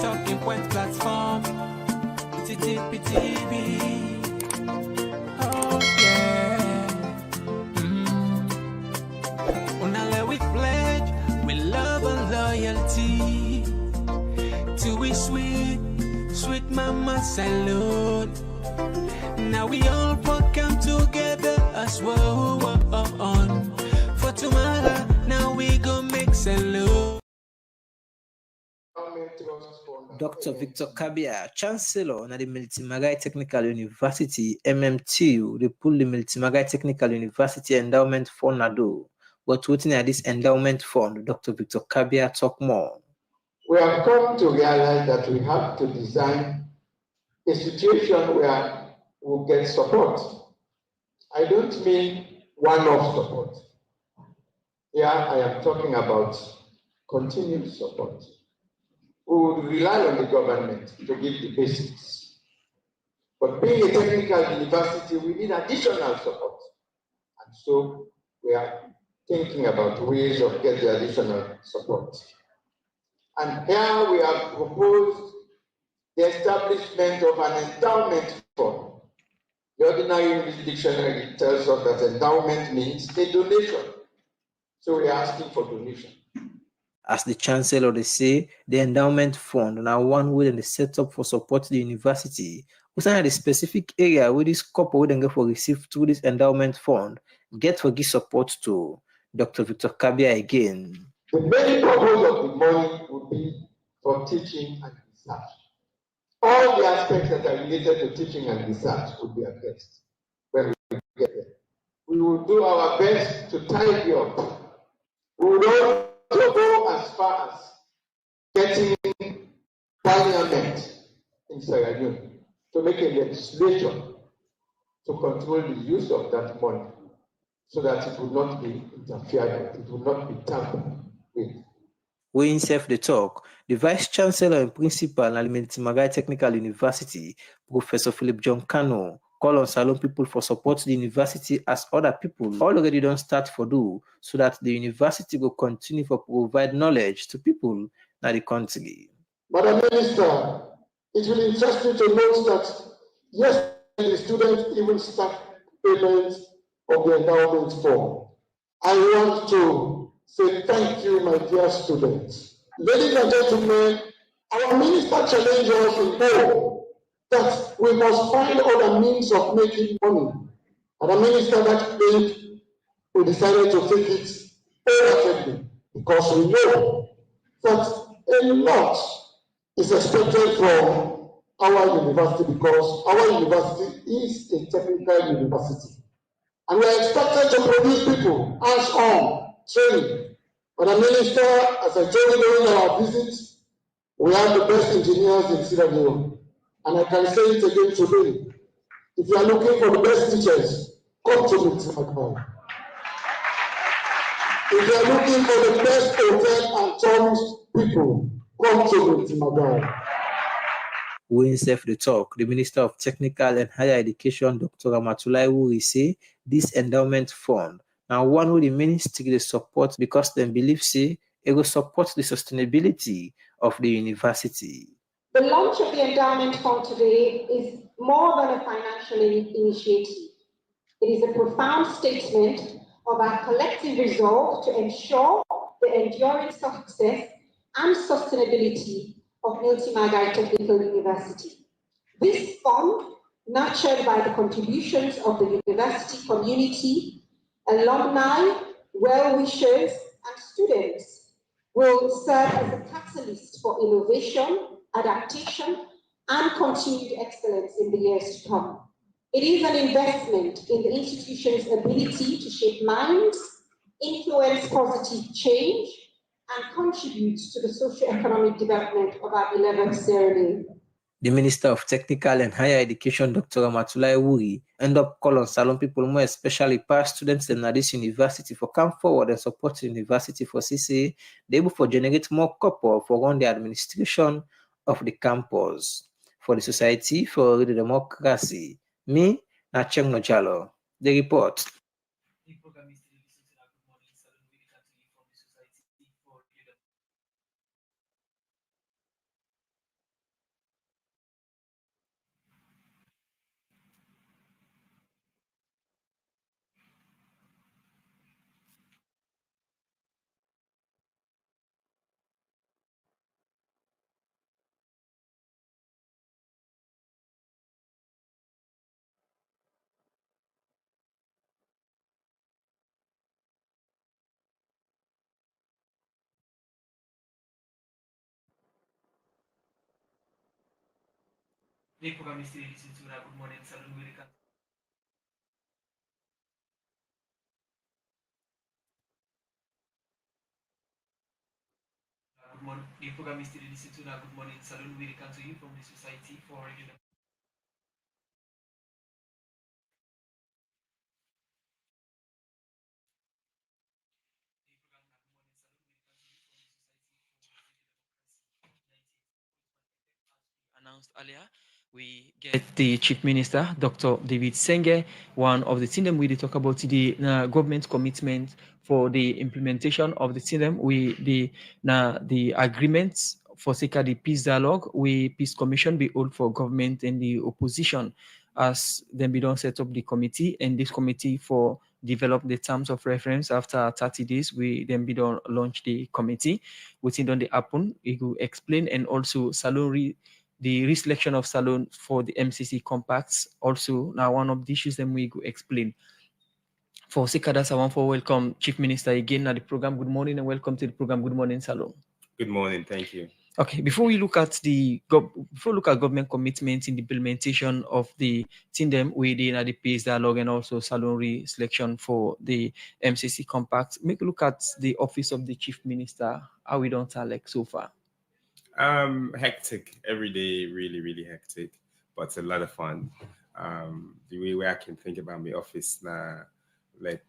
Talking Point platform. TTPTV. Oh yeah. Unale we pledge with love and loyalty to we sweet mama salute. Now we all come together as well on for tomorrow. Now we go make salute. Dr. Victor Kabia, Chancellor at the Militimagai Technical University, MMTU, the pull the Militimagai Technical University Endowment Fund Nado. But waiting at this endowment fund, Dr. Victor Kabia talk more. We have come to realize that we have to design a situation where we'll get support. I don't mean one-off support. Here I am talking about continued support. We would rely on the government to give the basics. But being a technical university, we need additional support. And so we are thinking about ways of getting additional support. And here we have proposed the establishment of an endowment fund. The ordinary English dictionary tells us that endowment means a donation. So we are asking for donation. As the Chancellor they say, the endowment fund now one way and the setup for support the university. We sign the specific area where this couple would get for receive through this endowment fund, get for give support to Dr. Victor Kabia again. The main purpose of the money would be for teaching and research. All the aspects that are related to teaching and research will be addressed when we get there. We will do our best to tidy up. We will also go as far as getting parliament in Sierra Leone to make a legislation to control the use of that money so that it will not be interfered with, it will not be tampered with. We in self the talk, the Vice Chancellor and Principal at Militimagai Technical University, Professor Philip John Kano, call on Salon people for support the university as other people already don't start for do, so that the university will continue to provide knowledge to people in the country. Madam Minister, it will interest you to note that yesterday the students even start payments of the endowment fund. I want to say thank you, my dear students. Ladies and gentlemen, our minister challenged us in know that we must find other means of making money. And the minister that made, we decided to take it wholeheartedly because we know that a lot is expected from our university because our university is a technical university. And we are expected to produce people hands-on training. But the minister, as I told you during our visit, we have the best engineers in Sierra Leone. And I can say it again today. If you are looking for the best teachers, come to Militimagai. If you are looking for the best hotel and tourist people, come to Komon-Tok. We in self the talk, the Minister of Technical and Higher Education, Dr. Ramatulai Wuri say this endowment fund now one who the ministry they support because they believe say it will support the sustainability of the university. The launch of the endowment fund today is more than a financial initiative. It is a profound statement of our collective resolve to ensure the enduring success and sustainability of Militimagai Technical University. This fund, nurtured by the contributions of the university community, alumni, well-wishers, and students, will serve as a catalyst for innovation, adaptation, and continued excellence in the years to come. It is an investment in the institution's ability to shape minds, influence positive change, and contribute to the socio-economic development of our beloved Sierra Leone. The Minister of Technical and Higher Education, Dr. Ramatulai Wuri, end up calling Salon people, more especially past students in this university, for come forward and support the university for CCA, they able to generate more copper for run the administration of the campus, for the society, for the democracy. Me, Nacheng Nojalo. The report. program is still listening to na Good Morning Salon where you can good morning. The program is still listening to na Good Morning Salon where you can to you from the society for regular. Announced earlier, we get the Chief Minister, Dr. David Senge, one of the TINDEM. We talk about the government commitment for the implementation of the TINDEM. The agreements for the peace dialogue, we peace commission be hold for government and the opposition as then we don't set up the committee and this committee for develop the terms of reference after 30 days we then be don't launch the committee within on the happen it will explain and also salary the reselection of salon for the MCC compacts also now one of the issues that we go explain. For Sikadas, I want to welcome Chief Minister again at the program. Good morning and welcome to the program. Good morning, Salon. Good morning, thank you. Okay, before we look at government commitments in the implementation of the TINDEM within the peace dialogue and also salary selection for the MCC compact, make a look at the office of the Chief Minister. How we don't like so far? Hectic every day, really hectic, but a lot of fun. The way I can think about my office now, like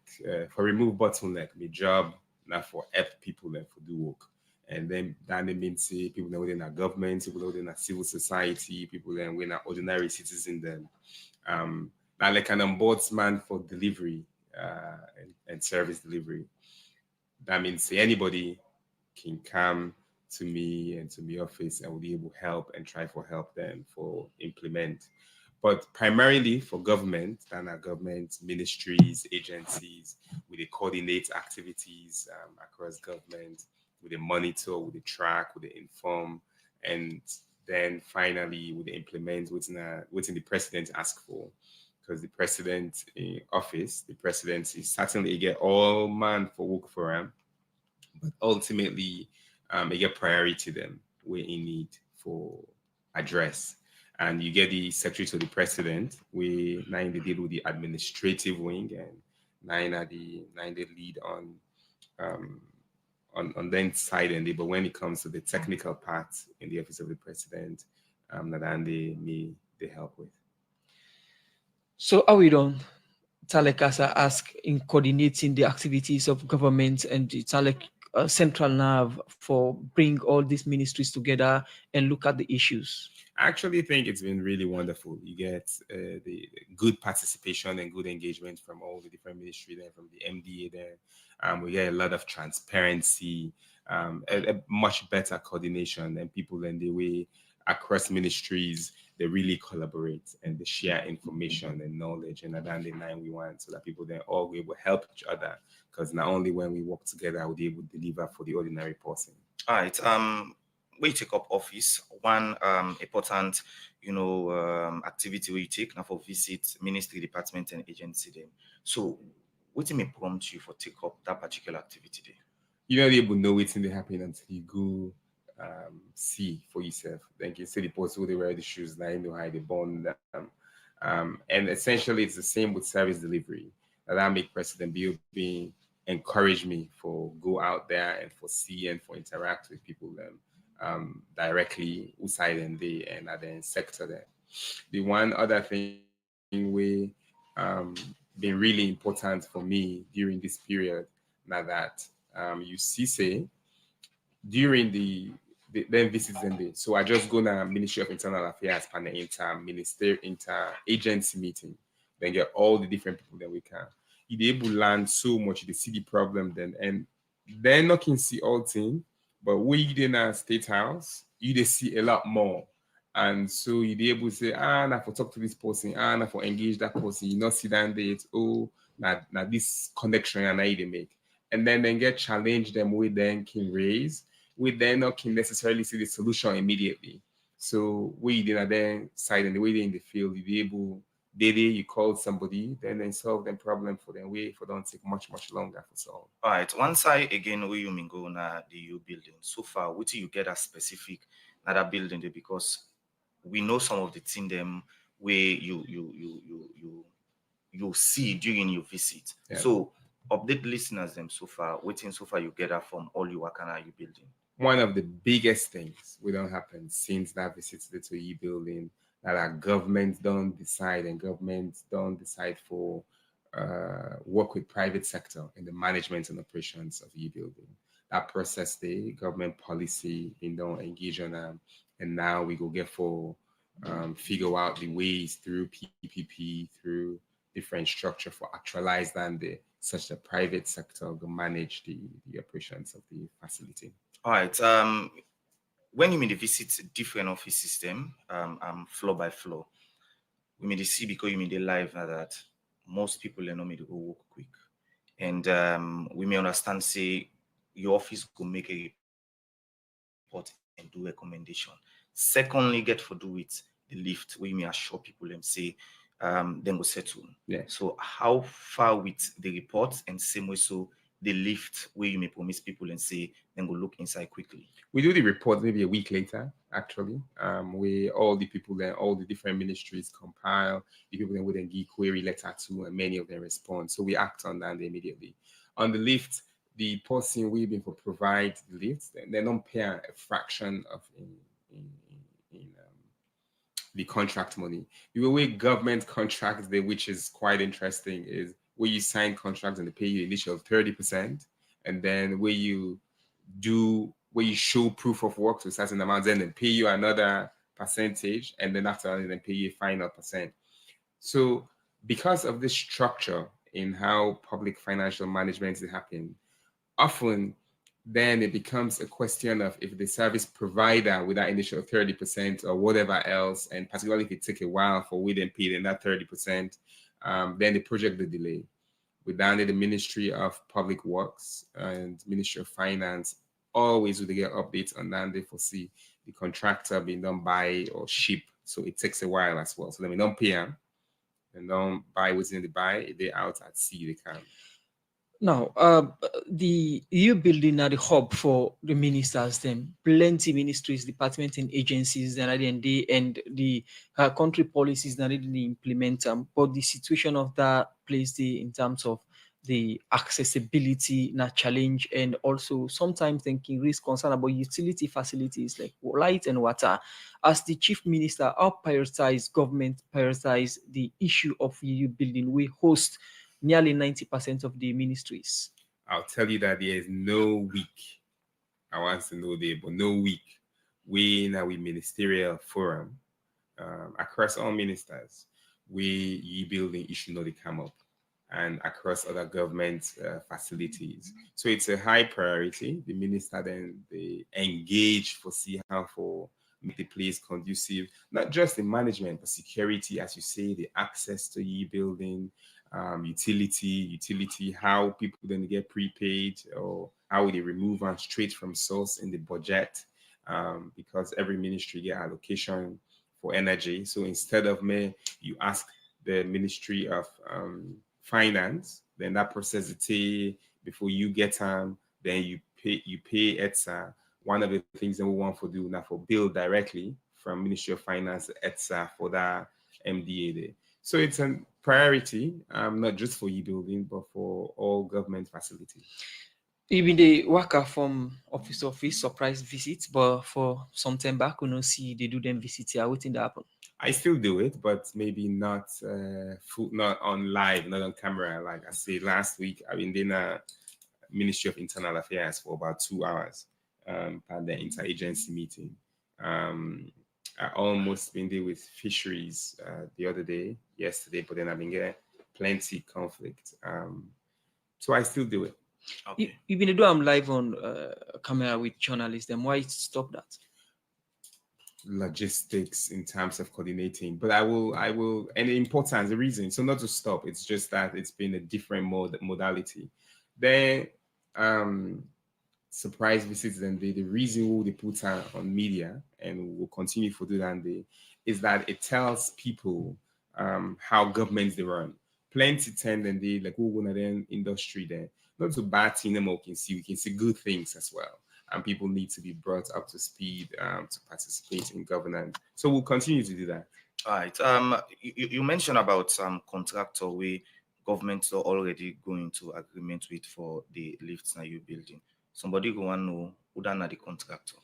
for remove bottleneck, my job now for help people and for do work. And then that means say people that within our government, people that within our civil society, people that within our ordinary citizens then. Now like an ombudsman for delivery and service delivery. That means say anybody can come to me and to my office and will be able to help and try for help them for implement. But primarily for government and our government ministries, agencies, we they coordinate activities across government, with the monitor, with the track, with the inform, and then finally with the implement within the president ask for. Because the president in office, the presidency certainly get all man for work for him, but ultimately they get priority them where in need for address. And you get the secretary to the president, we nine they deal with the administrative wing and nine they lead um, on then side and they, but when it comes to the technical part in the office of the president, that they help with. So how we don't Talekasa ask in coordinating the activities of government and the Talek central nerve for bring all these ministries together and look at the issues? I actually think it's been really wonderful. You get the good participation and good engagement from all the different ministries there, from the MDA there. We get a lot of transparency, a much better coordination, and people in the way across ministries they really collaborate and they share information and knowledge, and at the end of the line we want so that people then all will help each other, because not only when we work together we'll be able to deliver for the ordinary person. All right. We take up office. One important, activity we take now for visit ministry, department, and agency. Then, so what may prompt you for take up that particular activity there? You're not able to know what's in the happen until you go see for yourself. Then you see the post who they wear the shoes, now you know how they bond them. And essentially it's the same with service delivery. That I make President Bill being encourage me for go out there and for see and for interact with people directly outside and they and at the sector there. The one other thing we been really important for me during this period now that you see say during the then visits and day. So I just go to Ministry of Internal Affairs and the inter agency meeting, then get all the different people that we can. You be able to learn so much, you see the problem then, and then not can see all things, but we in a state house, you they see a lot more. And so you be able to say, now for talk to this person, now for engage that person, you not see that date, now this connection and I they make. And then get challenged them with then can raise, we then not can necessarily see the solution immediately. So we then side and the way they in the field, you be able you call somebody, then they solve the problem for them. Way for don't take much longer for solve. All right. Once I again we you go na the U building. So far, what do you get a specific another building there? Because we know some of the things them where you see during your visit. Yeah. So update listeners them so far, waiting so far you get that from all you work and you building. One of the biggest things we don't happen since that visit to the 2E building that our government don't decide and government don't decide for work with private sector in the management and operations of E building. That process, the government policy, don't engage on them, and now we go get for figure out the ways through PPP, through different structure for actualize than the such the private sector will manage the operations of the facility. All right. When you may visit different office system, floor by floor, we may see because you may the live that most people they know me to go work quick, and we may understand say your office go make a report and do recommendation. Secondly, get for do it the lift we may assure people and say then go settle. Yeah. So how far with the report and same way so the lift where you may promise people and say then go look inside quickly. We do the report maybe a week later, actually. We all the people then all the different ministries compile, the people then would then give query letter to, and many of them respond. So we act on that immediately. On the lift, the person we've been for provide the lift, they don't pay a fraction of the contract money. The way government contracts, which is quite interesting, is where you sign contracts and they pay you initial 30%, and then where you show proof of work to a certain amount, then they pay you another percentage, and then after that, they pay you a final percent. So because of this structure in how public financial management is happening, often then it becomes a question of if the service provider with that initial 30% or whatever else, and particularly if it take a while for we then pay in that 30%, then the project will delay. With down the Ministry of Public Works and Ministry of Finance, always would get updates on that. They foresee the contractor being done buy or ship, so it takes a while as well. So then we don't pay them and don't buy within the buy. If they're out at sea, they can. Now, the EU building are the hub for the ministers. Then plenty ministries, departments, and agencies that are and the country policies that really implement them. But the situation of that place, in terms of the accessibility, na challenge, and also sometimes thinking risk concern about utility facilities like light and water. As the chief minister, how prioritize government prioritize the issue of EU building? We host nearly 90% of the ministries. I'll tell you that there is no week. I want to know there, but no week. We in our ministerial forum across all ministers, we building issue not they come up, and across other government facilities. So it's a high priority. The minister then they engage for see how for make the place conducive, not just in management, but security, as you say, the access to building, utility, how people then get prepaid, or how they remove them straight from source in the budget, because every ministry get allocation for energy. So instead of you ask the Ministry of Finance, then that process it before you get then you pay ETSA. One of the things that we want to do now for bill directly from Ministry of Finance to ETSA for that MDA there. So it's a priority, not just for e-building, but for all government facilities. Even the worker from office to office, surprise visits, but for some time back, we don't see they do them visits here. Waiting to happen. I still do it, but maybe not not on live, not on camera. Like I said last week, I've been in a Ministry of Internal Affairs for about 2 hours at the interagency meeting. I almost been there with fisheries the other day, yesterday, but then I've been getting plenty conflict. So I still do it. Okay. You've been doing live on camera with journalists. Then why stop that? Logistics in terms of coordinating, but I will, and the importance, the reason, so not to stop, it's just that it's been a different modality. Then surprise visits, and the reason why they put on media and will continue to do that is that it tells people how governments they run. Plenty tend and they like who gonna then industry there. Not to bad thing them we can see good things as well. and people need to be brought up to speed to participate in governance. So we'll continue to do that. All right. You mentioned about some contractor where governments are already going to agreement with for the lifts now you building. Somebody go and know who done the contractor.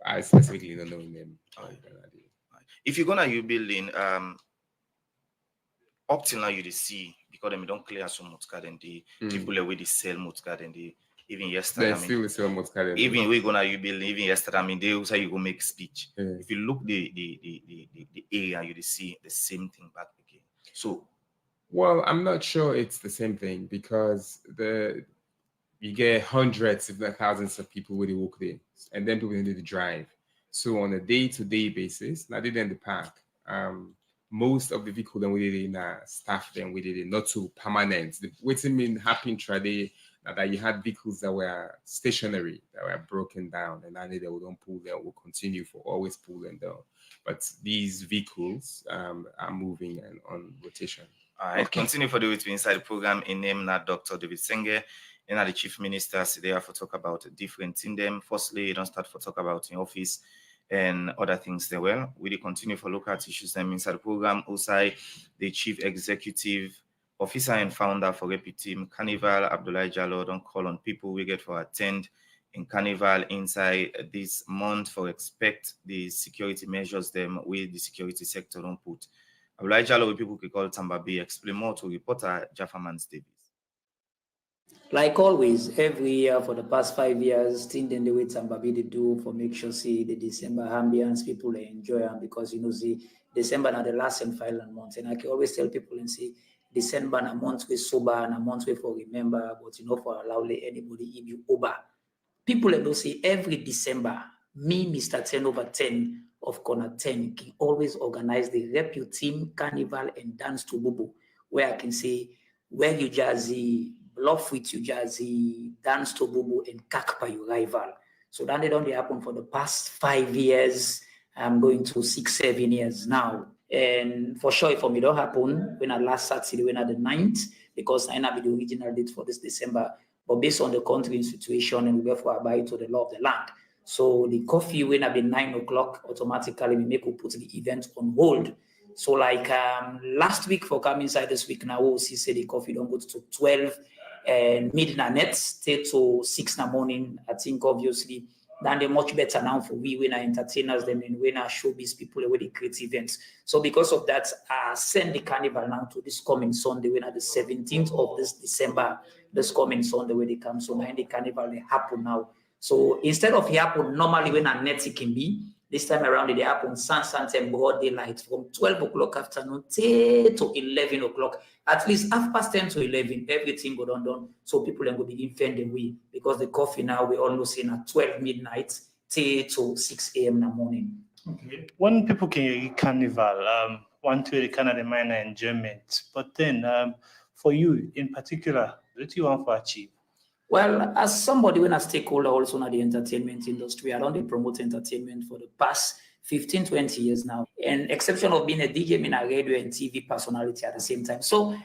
I specifically don't know them. If you're gonna you building, up till now you see because them don't clear some Motka and the people away they sell Motka and the even yesterday. They still sell Motka. Even we gonna you building even yesterday. I mean they also you go make speech. If you look the area you see the same thing back again. So well, I'm not sure it's the same thing because you get hundreds, if not thousands of people where they walk there, and then people need to drive. So on a day-to-day basis, not even in the park, most of the vehicles that we did in staff then we did it not too permanent. The waiting mean happen today that you had vehicles that were stationary, that were broken down, and now they don't pull them, will continue for always pull them down. But these vehicles are moving and on rotation. All right, continue for the way to inside the program in name now Dr. David Senge. And the chief minister there for talk about different in them. Firstly, you don't start for talk about in office and other things there. Well, we continue for local issues them inside the program. Also, the chief executive officer and founder for Repi Team Carnival, Abdullahi Jallo, don't call on people we get for attend in Carnival inside this month for expect the security measures them with the security sector don't put. Abdullahi Jallo, people can call Tambabi, explain more to reporter Jafferman's Davis. Like always, every year for the past 5 years, things the way Tambabi they do for make sure see the December ambience, people enjoy them because see December are the last and final month. And I can always tell people and say December a month we sober and a month we for remember, but for allow anybody if you over. People will say every December, me, Mr. 10 over 10 of Corner 10 can always organize the Repu Team Carnival and Dance to Bubu, where I can say where you jazzy, bluff with you jazzy, dance to Bubu and kakpa your rival. So that they don't happen for the past 5 years. I'm going to 6-7 years now. And for sure, for me, don't happen when I last Saturday, when I the 9th, because I have the original date for this December. But based on the country situation, and we therefore abide to the law of the land. So the coffee when I be 9 o'clock, automatically we make we put the event on hold. So like last week for coming inside this week now, we'll see say the coffee don't go to 12 and midnight, stay to 6 in the morning. I think obviously then they're much better now for we when our entertainers them and when our showbiz people when they create events. So because of that, I send the carnival now to this coming Sunday when at the 17th of this December, this coming Sunday when they come. So now the carnival they happen now. So instead of it happen normally when a net it can be, this time around it happen and broad daylight from 12 o'clock afternoon to 11 o'clock. At least 10:30 to 11, everything go done. So people then go begin fend away because the coffee now we almost in at 12 midnight to 6 a.m. in the morning. Okay. When people can carnival, one to the kind of the minor enjoyment, but then for you in particular, what do you want to achieve? Well, as somebody when a stakeholder also in the entertainment industry, I don't promote entertainment for the past 15-20 years now. And exception of being a DJ, I'm a radio and TV personality at the same time. So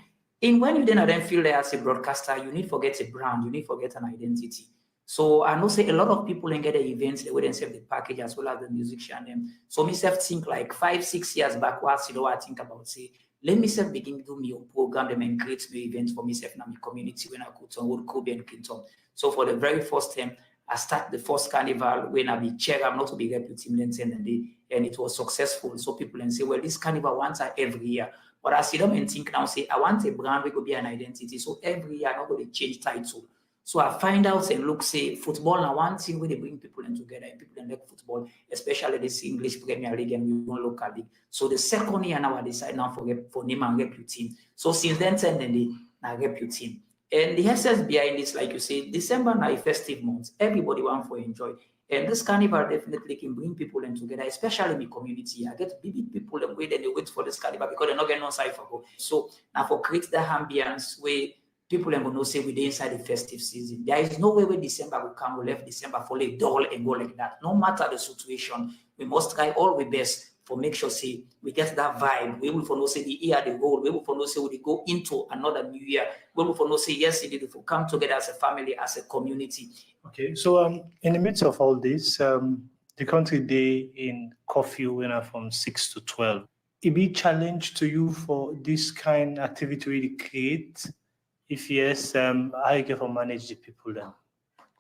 when you then feel there as a broadcaster, you need to get a brand, you need to get an identity. So I know say a lot of people in get the events, they wouldn't save the package as well as the musician. So myself think like 5-6 years backwards, what I think about say, let me self begin to do my own program them and create new events for myself and my community when I go to Old Kobe and Clinton. So for the very first time, I start the first carnival when I be chair, I'm not to be reputing and it was successful. So people then say, well, this carnival once every year. But I see them and think now, say, I want a brand, we could be an identity. So every year, I'm not going to change title. So I find out and look, say, football now one thing where they bring people in together and people in like football, especially this English Premier League and we want local league. So the second year now I decide now for name and Repu Team. So since then they now Repu Team. And the essence behind this, like you say, December now a festive month. Everybody want to enjoy. And this carnival definitely can bring people in together, especially in the community. I get big people and wait and they wait for this carnival because they're not getting no side for go. So now for create that ambience where people are going to say we're inside the festive season. There is no way when December will come, we left December for a dull and go like that. No matter the situation, we must try all the best for make sure say we get that vibe. We will for no say the year the goal. We will for no say we go into another new year. We will for no say yes, indeed, if we come together as a family, as a community. Okay, so in the midst of all this, the country day in curfew from 6 to 12. It be challenge to you for this kind of activity we create? If yes, how you get to manage the people then?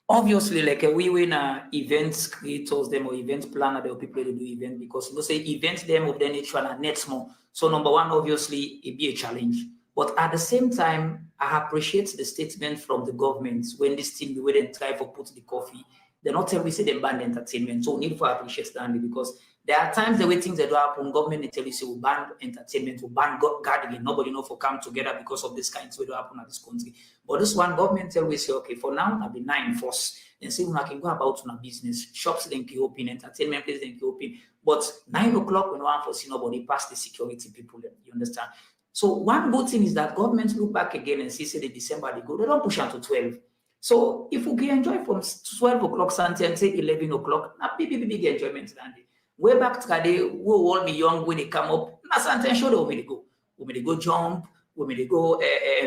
Obviously, like we win events creators them or event planner, the people to do event because say events them of the nature and net more. So number one, obviously, it be a challenge. But at the same time, I appreciate the statement from the government when this team the way they try for put the coffee. They're not tell we say they ban entertainment. So need for appreciate Stanley because there are times the way things that do happen, government they tell you say we ban entertainment, we ban gathering. Nobody know for come together because of this kind of way to happen at this country. But this one government tell we say, okay, for now, I'll be 9 force. Then say we can go about on a business. Shops then can open, entertainment places then can open. But 9 o'clock when one for see nobody pass the security people, you understand? So one good thing is that government look back again and see say the December they go, they don't push on to 12. So if we can enjoy from 12 o'clock Sunday and say 11 o'clock, na big enjoyment that day. Way back today, we all be young when they come up. Na Sunday show they go. We may go jump, we may go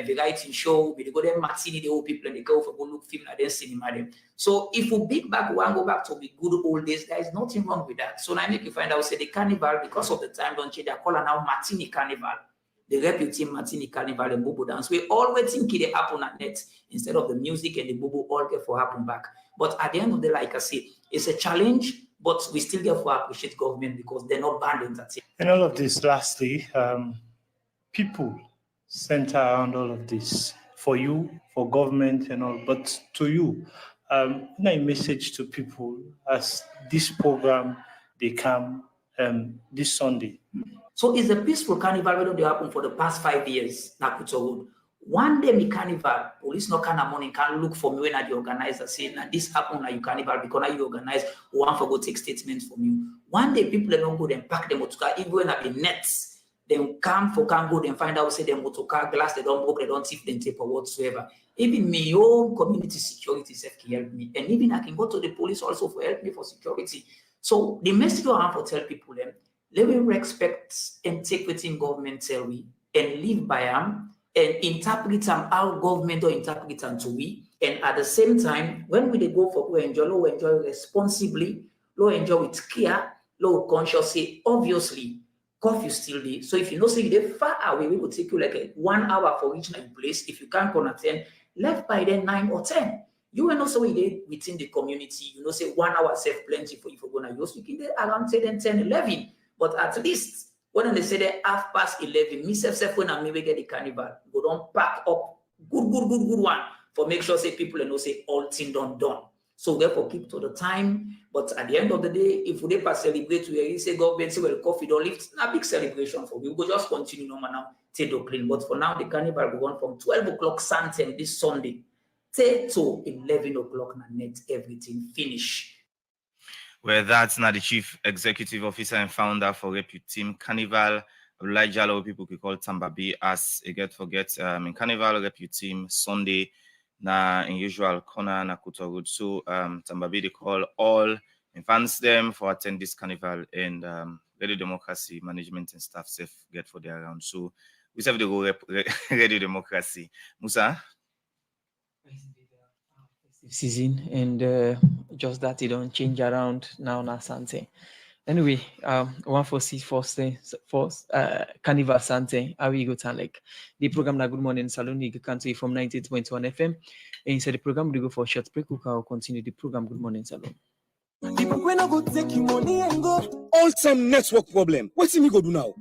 variety show, we may go there martini, the old people and they go for go look film and then cinema them. So if we big back one go back to the good old days, there is nothing wrong with that. So now I make you find out say the carnival because of the time don't change. They call it now martini carnival. The reputation Martini Carnival and Bobo dance. We always think it happen at net instead of the music and the Bobo all get for happen back. But at the end of the day, like I say, it's a challenge, but we still get for appreciate government because they're not banned entertainment. And all of this, lastly, people center around all of this for you, for government and all, but to you, a message to people as this program they come this Sunday. So it's a peaceful carnival that happened for the past 5 years, Nakuto Road. One day, me carnival, police no kind of money can look for me when I the organizer say, now this happened at you carnival because now you organize one for go take statements from you. One day, people don't go and pack them motor car, even when I be nets, then come for can go and find out say them motor car glass, they don't broke, they don't thief, them tape or whatsoever. Even my own community security self can help me. And even I can go to the police also for help me for security. So the message I have to tell people them, let me respect and take within government tell we and live by them and interpret them how government or interpret them to we. And at the same time, when we go for we enjoy responsibly, low enjoy with care, low consciously, obviously, curfew still there. So if you know say they're far away, we will take you like 1 hour for each night place. If you can't go at 10, left by then 9 or 10. You will also within the community, you know, say 1 hour save plenty for you for going to use. You can get around 10, 11. But at least when they say they 11:30, me self when I maybe get the carnival, go don't pack up good one for make sure say people and know say all thing done. So therefore keep to the time. But at the end of the day, if we never celebrate, we say government say well coffee don't lift, a big celebration for we go just continue normal now till the clean. But for now the carnival will go on from 12 o'clock Sunday this Sunday to 11 o'clock and net everything finish. Well, that's not the Chief Executive Officer and founder for Repute Team Carnival. Elijah, a lot of people could call Tambabi as a forget in Carnival Repute Team Sunday na in usual corner na Kuto Road. So Tambabi they call all and fans them for attend this carnival and Radio Democracy management and staff safe get for their round. So we have to go Radio Democracy. Musa. Season and just that it don't change around now Sante. Anyway, 146 first Carnival Sante, how we go to like the program na Good Morning Salon you can see from 98.1 FM. And inside the program we go for a short break, we can continue the program Good Morning Salon. People when I go take your money and go all time network problem. What's me go do now?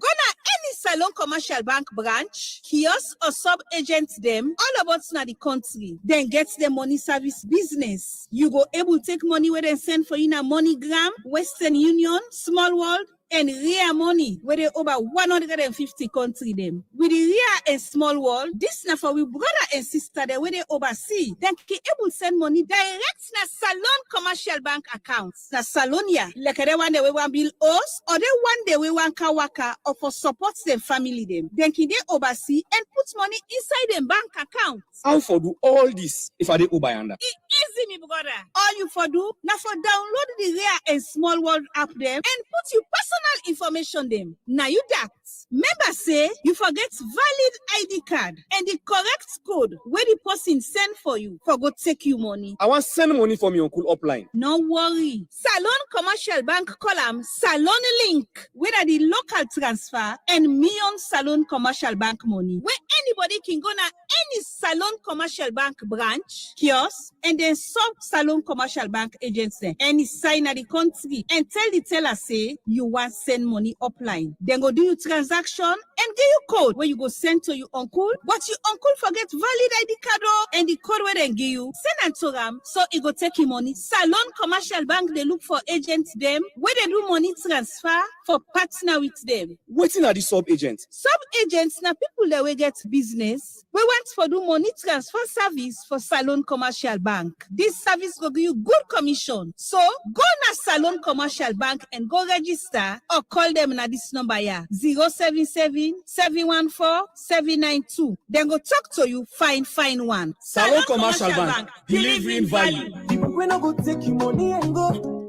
Salon Commercial Bank branch, kiosk or sub-agent them all about na the country. Then get the money service business. You go able to take money where they send for you na MoneyGram, Western Union, Small World, and Ria Money where they over 150 country them. With the Ria and Small World, this na for we brother and sister there where they oversee. Then can able send money direct na Salon Commercial Bank accounts. Na Salonia, like they one day we want bill us or they one day we want kawaka or for support them family them. Then can they oversee and put money inside them bank accounts. How for do all this if I dey Ubayanda? Easy, me brother. All you for do now for download the Ria and Small World app them and put your personal personal information them. Now you that. Remember say you forget valid ID card and the correct code where the person send for you for go take you money. I want send money from your uncle upline. No worry. Salon Commercial Bank column Salon Link, whether the local transfer and Million Salon Commercial Bank money, where anybody can go na any Salon Commercial Bank branch, kiosk, and then sub Salon Commercial Bank agents there. Any sign at the country and tell the teller say you want send money upline. Then go do your transaction and give you code where you go send to your uncle, but your uncle forget valid ID card and the code where they give you, send and to them so it go take you money. Salon Commercial Bank, they look for agents them where they do money transfer for partner with them. Waiting are the sub agents. Sub agents now people that will get business. We want for do money transfer service for Salon Commercial Bank. This service will give you good commission. So go na Salon Commercial Bank and go register or call them na this number here 077 714 792. Then go talk to you, find one. Salon Commercial Bank, delivering value. We no go take your money and go.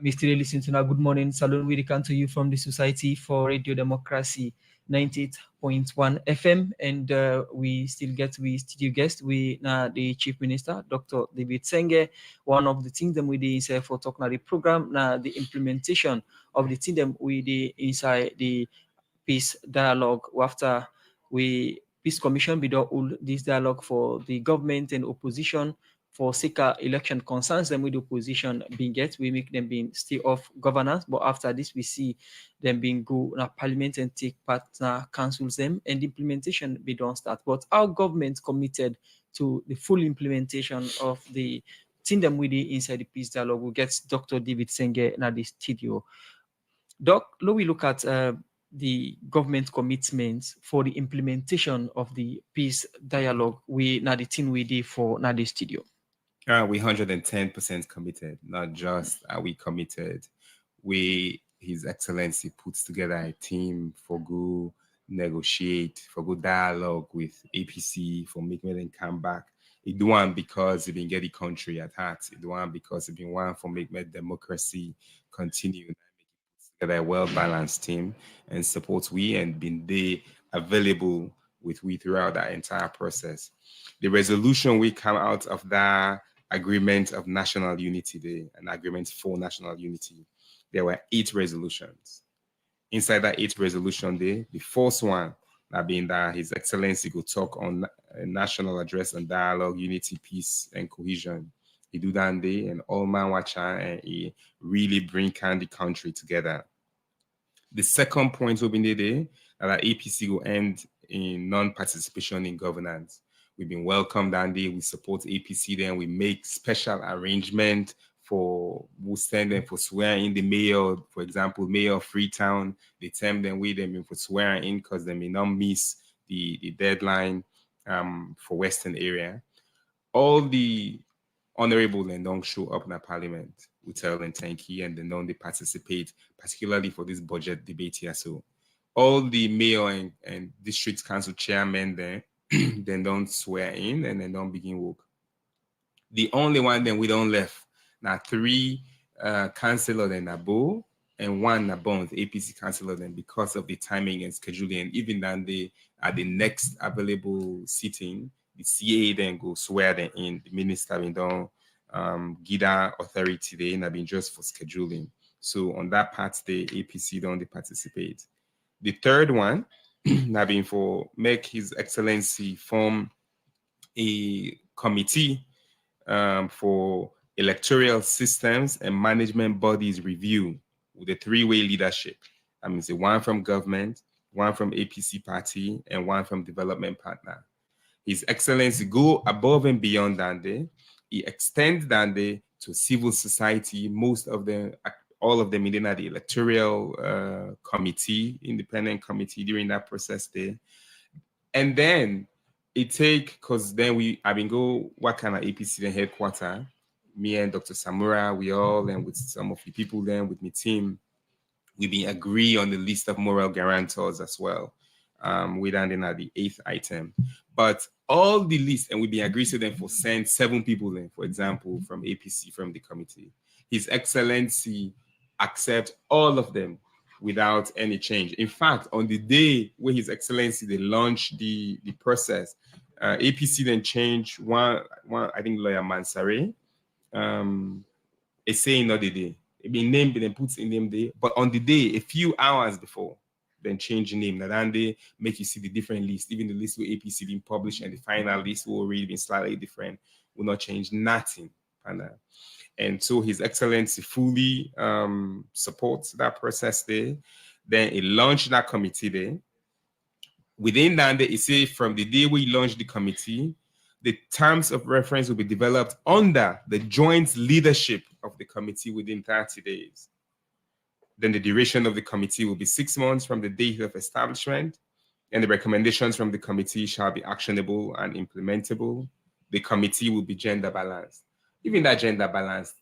Mr. Listening to now, good morning. Salon, we come to you from the Society for Radio Democracy 98.1 FM, and we still get studio guest. We now the Chief Minister, Dr. David Senge. One of the things that we did inside for talking the program, now the implementation of the thing that we did inside the peace dialogue. After we peace commission, we don't hold this dialogue for the government and opposition. For SECA election concerns them with the opposition being get, we make them being stay off governance. But after this, we see them being go in parliament and take part councils them and the implementation be don't start. But our government committed to the full implementation of the thing them with the inside the peace dialogue. We'll get Dr. David Senge in the studio. Doc, let we look at the government commitments for the implementation of the peace dialogue. We now the thing we did for now the studio. We 110% committed. Not just are we committed, His Excellency puts together a team for go negotiate, for go dialogue with APC, for make them come back. It do one because it been get the country at heart. It do one because it been one for make democracy continue. Together a well-balanced team and support we and been they available with we throughout that entire process. The resolution we come out of that agreement of national unity day, an agreement for national unity. There were 8 resolutions. Inside that 8 resolution day, the first one that being that His Excellency go talk on a national address on dialogue, unity, peace, and cohesion. He do that day and all man watch and he really bring the country together. The second point will be the day that APC will end in non-participation in governance. We've been welcomed that day. We support APC then. We make special arrangement for we'll send them for swearing in the mayor, for example, mayor of Freetown. They tell them we them in for swearing in because they may not miss the deadline for Western area. All the honorable and don't show up in the parliament. We tell them thank you and then they participate, particularly for this budget debate here. So all the mayor and district council chairmen there then don't swear in and then don't begin work. The only one then we don't left. Now 3 councillors in Nabo and 1 Nabons, APC councillor then because of the timing and scheduling. And even then they at the next available sitting, the CA then go swear them in. The minister then don't give that authority they have been just for scheduling. So on that part, the APC don't participate. The third one, now being for make His Excellency form a committee for electoral systems and management bodies review with a 3-way leadership. I mean, the one from government, one from APC party, and one from development partner. His Excellency go above and beyond that day. He extends that day to civil society, most of them, all of them in the electoral committee, independent committee during that process there. And then it take, because then I've been go what kind of APC then headquarter, me and Dr. Samura, we all, and with some of the people then with my team, we been agree on the list of moral guarantors as well. We done in at the 8th item. But all the list, and we been agreed to them for send 7 people then, for example, from APC, from the committee. His Excellency accept all of them without any change. In fact, on the day where His Excellency they launched the process, APC then changed one I think lawyer Mansare, a saying not the day. It been named and put in name day, but on the day, a few hours before, then change the name. Then they make you see the different list, even the list where APC being published and the final list will already been slightly different, will not change nothing. And so His Excellency fully supports that process there. Then he launched that committee there. Within that, he said from the day we launched the committee, the terms of reference will be developed under the joint leadership of the committee within 30 days. Then the duration of the committee will be 6 months from the date of establishment, and the recommendations from the committee shall be actionable and implementable. The committee will be gender balanced. Even that gender balanced,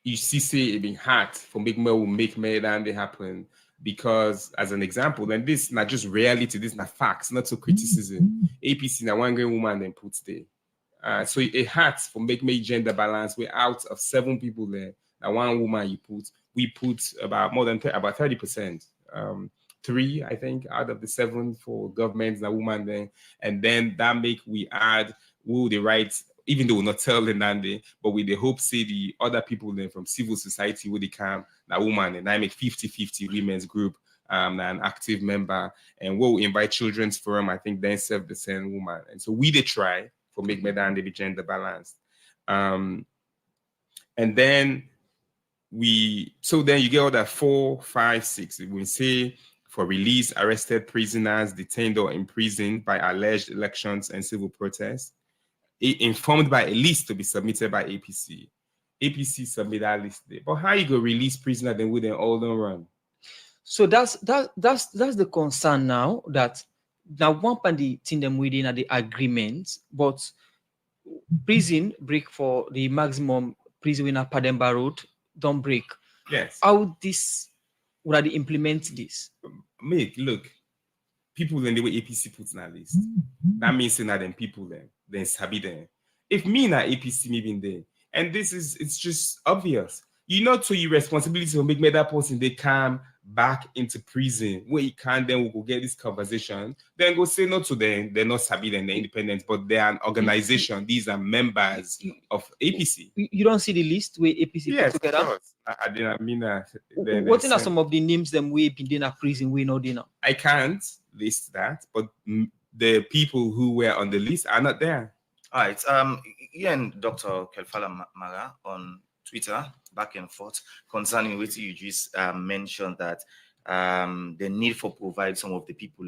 you see, say it being hard for make more will make more than they happen. Because as an example, and this not just reality, this not facts, not so criticism. APC now one great woman then puts there. So it hurts for make gender balance. We're out of 7 people there. Now one woman we put about more than about 30%. 3, I think, out of the 7 for governments, a woman then, and then that make we add who the rights, even though we're not telling Nande, but with the hope say the other people then from civil society where they come, that woman, and I make 50-50 women's group, an active member, and we'll invite children's forum, I think then 7% woman. And so we did try for make Medande be gender balanced. And then then you get all that 4, 5, 6. We say for release arrested prisoners detained or imprisoned by alleged elections and civil protests, informed by a list to be submitted by APC. APC submit that list there. But how you go release prisoner then with them all don't run? So that's the concern now, that now one part the thing them within at the agreement, but prison break for the maximum prison winner Pademba Road don't break. Yes. How this would they implement this? Look, people in the way APC puts in that list. That means that them people then sabi them. If me na APC me been there, and it's just obvious. You know, to your responsibility to make that person they come back into prison where you can, then we go get this conversation. Then go say no to them. They're not sabi them, they're independent, but they're an organization. These are members of APC. You don't see the list where APC yes, put together? Of course. I didn't mean that. What are some of the names them we been in a prison we know dinner? I can't list that, but the people who were on the list are not there. All right. Ian, Dr. Kelfala Mara on Twitter, back and forth, concerning what you just mentioned, that the need for provide some of the people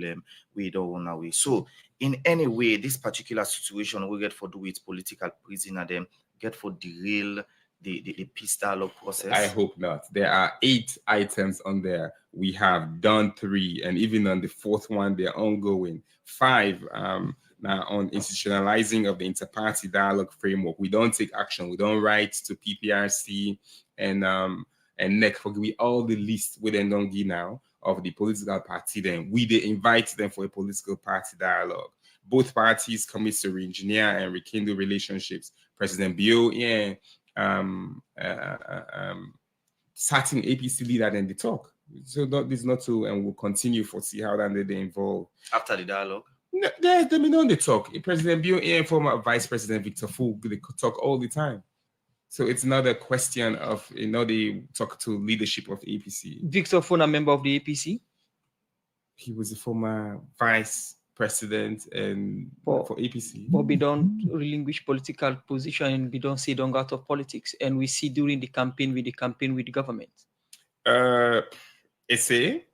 we don't want away. So in any way, this particular situation we get for do with political prisoner them get for derail the peace dialogue process? I hope not. There are 8 items on there. We have done 3, and even on the 4th one, they're ongoing. 5 now on institutionalizing of the inter-party dialogue framework. We don't take action. We don't write to PPRC and NEC for we all the list we then don't give now of the political party. Then we they invite them for a political party dialogue. Both parties commit to re-engineer and rekindle relationships. President Bio, certain APC leader then they talk. So this not to, and we'll continue for see how then they involve after the dialogue. No, they don't they talk. President Bio and former Vice President Victor Fu, they talk all the time. So it's not a question of they talk to leadership of APC. Victor Fu, a member of the APC. He was a former Vice President and for APC. But we don't relinquish political position, and we don't say don't go out of politics. And we see during the campaign with the government. Essay.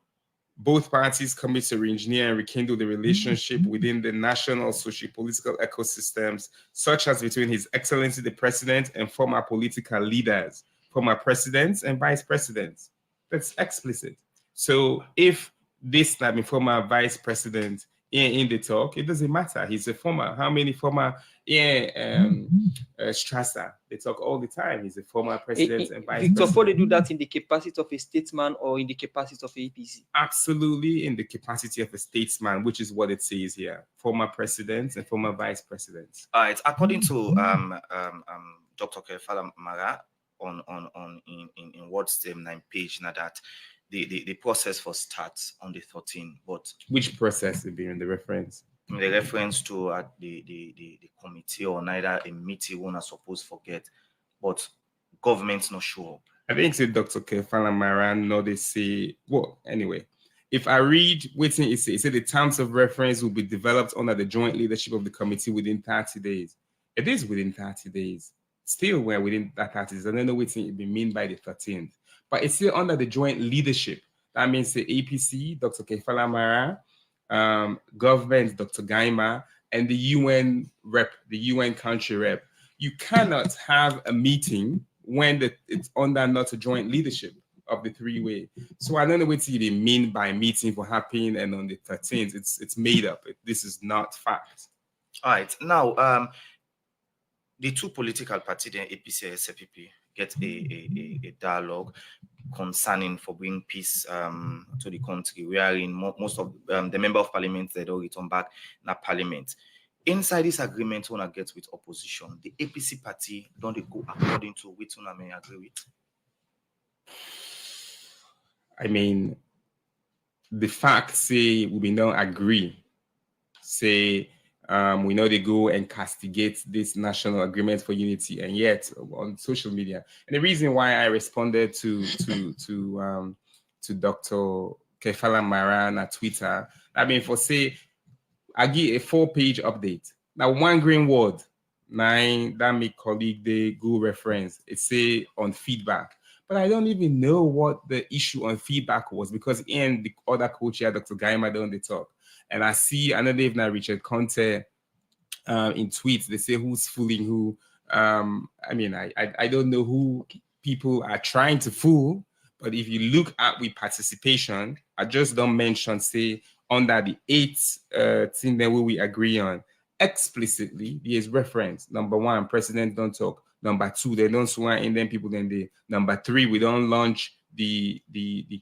Both parties commit to re-engineer and rekindle the relationship within the national socio-political ecosystems, such as between His Excellency the President and former political leaders, former presidents and vice presidents. That's explicit. So if this time former vice president in the talk, it doesn't matter. He's a former. How many former Strasser? They talk all the time. He's a former president and vice Victor president. Fu, they do that in the capacity of a statesman or in the capacity of APC? Absolutely in the capacity of a statesman, which is what it says here. Former presidents and former vice presidents. All right. According to Dr. Kelfala Mara, in what's the 9 page now that the process for starts on the 13th, but which process will be in the reference? The reference to the committee or neither a meeting one are supposed to forget, but government's not sure. I think say Dr. Kefala Maran, no, they say, well, anyway, if I read waiting, it says the terms of reference will be developed under the joint leadership of the committee within 30 days. It is within 30 days. Still, we're within that 30 days. I don't know what it mean by the 13th, but it's still under the joint leadership. That means the APC, Dr. Kefala Maran, government, Dr. Gaima, and the UN rep, the UN country rep. You cannot have a meeting when it's under not a joint leadership of the three-way. So I don't know what they mean by meeting for happening and on the 13th. It's made up. This is not fact. All right. Now, the two political parties, the APC and SPP, get a dialogue concerning for bringing peace to the country. We are in most of the member of parliament that don't return back in parliament. Inside this agreement, when I get with opposition, the APC party don't they go according to which one I may agree with? I mean, the facts say we don't agree. Say we know they go and castigate this national agreement for unity, and yet on social media. And the reason why I responded to Dr. Kefala Maran at Twitter, I mean, for say I give a 4-page update. Now one green word, 9 that make colleague they go reference. It say on feedback. But I don't even know what the issue on feedback was because in the other coach here, Dr. Gaima, don't they talk. And I know they've now Richard Conte in tweets, they say who's fooling who. I mean, I don't know who people are trying to fool, but if you look at with participation, I just don't mention, say, under the 8th thing that we agree on, explicitly, there's reference. Number 1, president don't talk. Number 2, they don't swear in them people, then they. Number 3, we don't launch the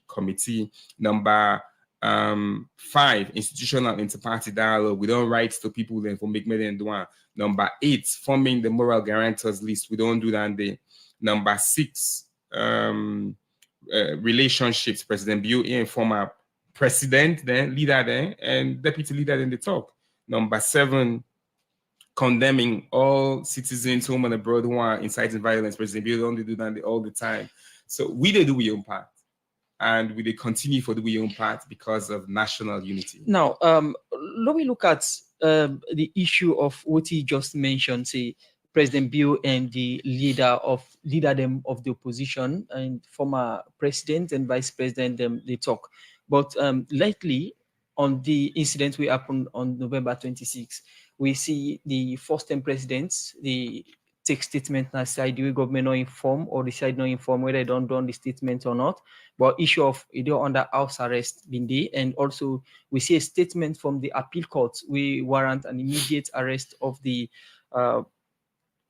committee. Number 5, institutional interparty dialogue. We don't write to people then for make and do one. Number 8, forming the moral guarantors list. We don't do that there. Number 6, relationships. President Bio and former president, then leader, then and deputy leader, then they talk. Number 7, condemning all citizens home and abroad who are inciting violence. President Bio don't do that all the time. So we did do our own part. And we they continue for the own part because of national unity. Now, let me look at the issue of what he just mentioned, say President Bio and the leader of the opposition and former president and vice president, they talk. But lately, on the incident we happened on November 26, we see the first-time presidents, the take statement and side the government not inform or decide not inform whether they don't do the statement or not. But issue of either under house arrest been there, and also we see a statement from the appeal court we warrant an immediate arrest of the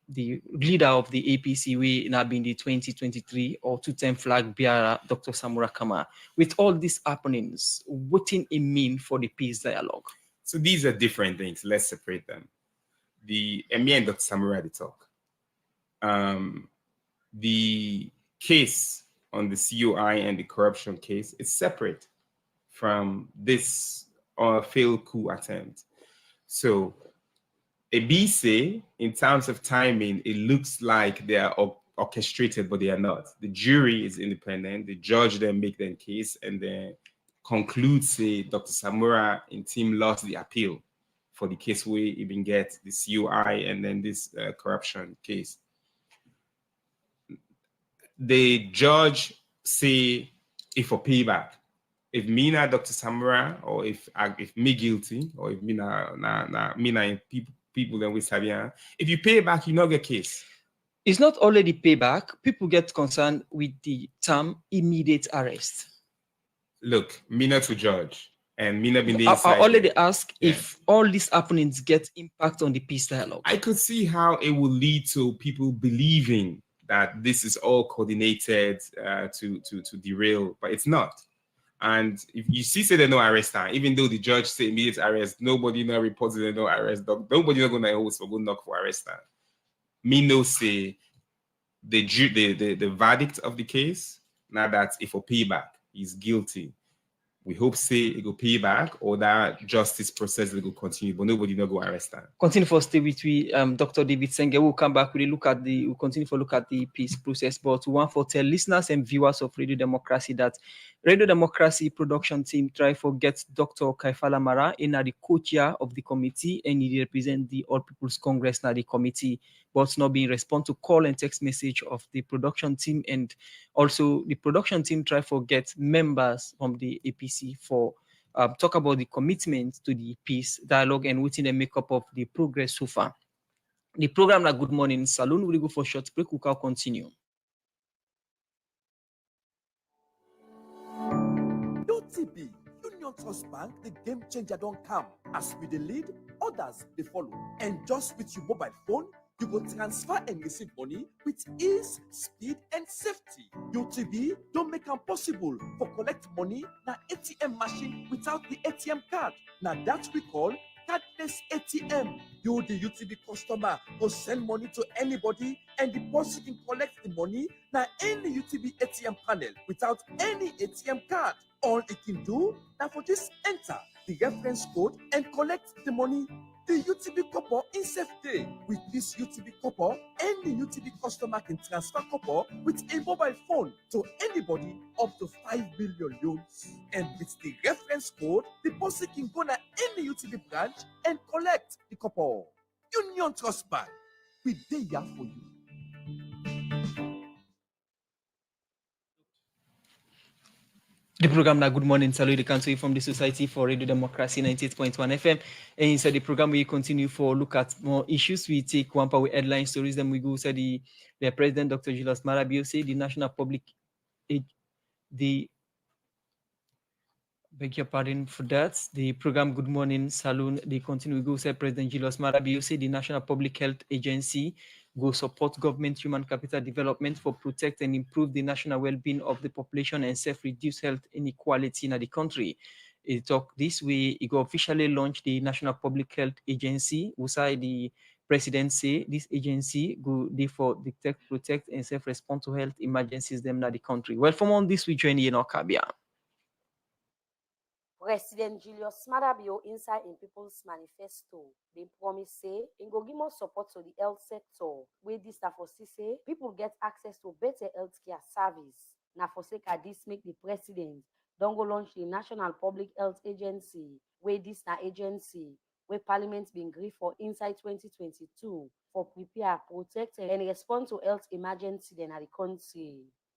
leader of the APC we now been the 2023 or 2-time flag bearer, Dr. Samura Kama. With all these happenings, what it mean for the peace dialogue? So these are different things. Let's separate them. Me and Dr. Samura they talk. The case on the COI and the corruption case is separate from this failed coup attempt. So a BC, in terms of timing, it looks like they are orchestrated, but they are not. The jury is independent. The judge then make their case and then concludes, say, Dr. Samura and team lost the appeal for the case where even get the COI and then this corruption case. The judge say if for payback, if me na Dr. Samura or if me guilty or if me na people then we Sabian, if you pay back, you not get case. It's not already payback. People get concerned with the term immediate arrest. Look, me not to judge. And me not been I already asked if all these happenings get impact on the peace dialogue. I could see how it will lead to people believing that this is all coordinated to derail, but it's not. And if you see say they no arrest, even though the judge say immediate arrest, nobody no reports they no arrest. Nobody not gonna host for good knock for arrest. Me no say the verdict of the case. Now that if a payback, he's guilty. We hope say it will pay back or that justice process will continue, but nobody not go arrest him. Continue for stay with we, Dr. David Senge. We'll come back. We'll continue to look at the peace process. But we want to tell listeners and viewers of Radio Democracy that Radio Democracy production team try to get Dr. Kaifala Mara in the co-chair of the committee, and he represent the All People's Congress na the committee, but not being respond to call and text message of the production team, and also the production team try to get members from the APC for talk about the commitment to the peace dialogue and within the makeup of the progress so far. The program like Good Morning Saloon will go for short break. We can continue. UTB, Union Trust Bank, the game changer don't come. As we the lead, others they follow. And just with your mobile phone, you go transfer and receive money with ease, speed, and safety. UTB don't make it possible for collect money na ATM machine without the ATM card. Now that we call cardless ATM. You, the UTB customer, go send money to anybody and the person can collect the money na any UTB ATM panel without any ATM card. All it can do now for just enter the reference code and collect the money. The UTB copper in safe day. With this UTB copper, any UTB customer can transfer copper with a mobile phone to anybody up to 5 million loans. And with the reference code, the person can go to any UTB branch and collect the copper. Union Trust Bank, we there for you. The program now Good Morning Salute, the country from the Society for Radio Democracy 98.1 FM. And inside the program, we continue for look at more issues. We take one part with headline stories. Then we go say the President, Dr. Julius Marabio, say the National Public beg your pardon for that. The program Good Morning Saloon, they continue. We go say President Julius Marabio, say the National Public Health Agency go support government human capital development for protect and improve the national well-being of the population and self-reduce health inequality in the country. He talk this way, he go officially launch the National Public Health Agency. Usai the president say this agency go therefore detect, protect, and self-respond to health emergencies them in the country. Well, from on this we join in Okabia. President Julius Marabio inside in People's Manifesto, they promise say in go give more support to the health sector. Where this na for say people get access to better healthcare service. Na for say this make the president don't go launch the National Public Health Agency. Where this na agency where Parliament been agreed for inside 2022 for prepare, protect, and respond to health emergency in the country.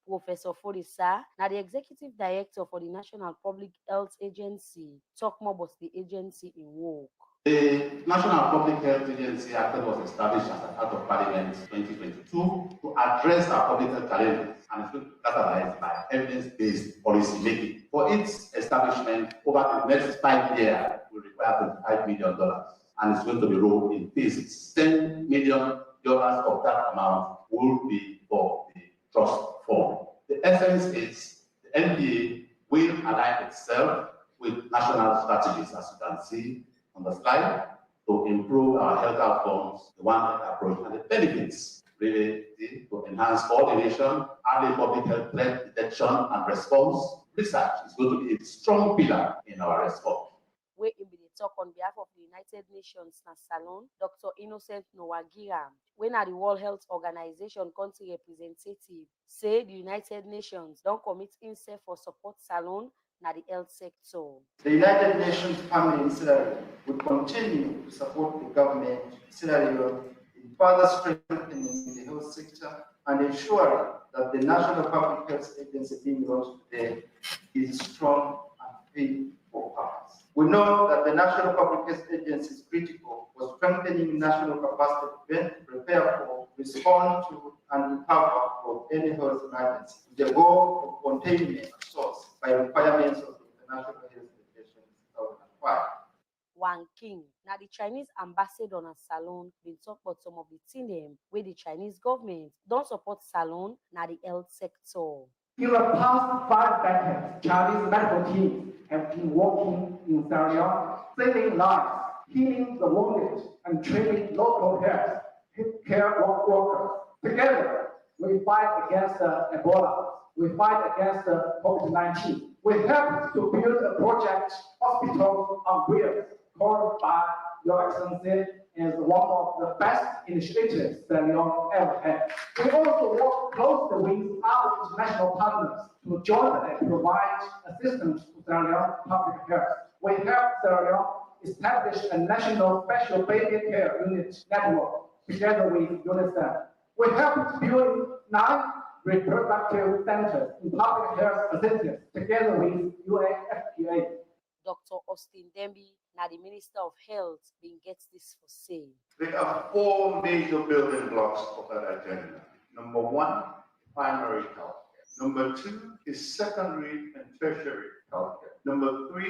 Professor Folisa, now the executive director for the National Public Health Agency, talk more about the agency in work. The National Public Health Agency Act was established as an Act of Parliament 2022 to address our public health challenges and it's been catalyzed by evidence-based policy making. For its establishment, over the next 5 years, will require $25 million and it's going to be rolled in phases. $10 million of that amount will be for the trust fund. The essence is the NPA will align itself with national strategies, as you can see on the slide, to improve our health outcomes, the one approach, and the benefits really to enhance coordination, early public health threat detection and response. Research is going to be a strong pillar in our response. We in the talk on behalf of the United Nations Salon, Dr. Innocent Nowagira, when at the World Health Organization country representative, say the United Nations don't commit itself for support Salon na the health sector. The United Nations Family in Sierra Leone would continue to support the government of Sierra Leone in further strengthening the health sector and ensuring that the National Public Health Agency being launched today is strong and fit for purpose. We know that the National Public Health Agency is critical for strengthening national capacity to prepare for, respond to, and recover from any health emergency. The goal of containment source by requirements of the International Health Organization 2005. Wang King, now the Chinese ambassador on Salon, been talk about some of the things where the Chinese government don't support Salon na the health sector. In the past 5 decades, Chinese medical teams have been working in Sierra Leone, saving lives, healing the wounded, and training local health care workers. Together, we we fight against Ebola. We fight against COVID-19. We help to build a project, hospital on wheels, called by Your Excellency is one of the best initiatives that Leon ever had. We also work closely with other international partners to jointly provide assistance to Sierra Leone public health. We help Sierra Leone establish a national special baby care unit network together with UNICEF. We help build 9 reproductive centers in public health facilities together with UNFPA. Dr. Austin Demby, now the Minister of Health, being gets this for say. There are 4 major building blocks of that agenda. Number 1, primary health care. Number 2 is secondary and tertiary health care. Number 3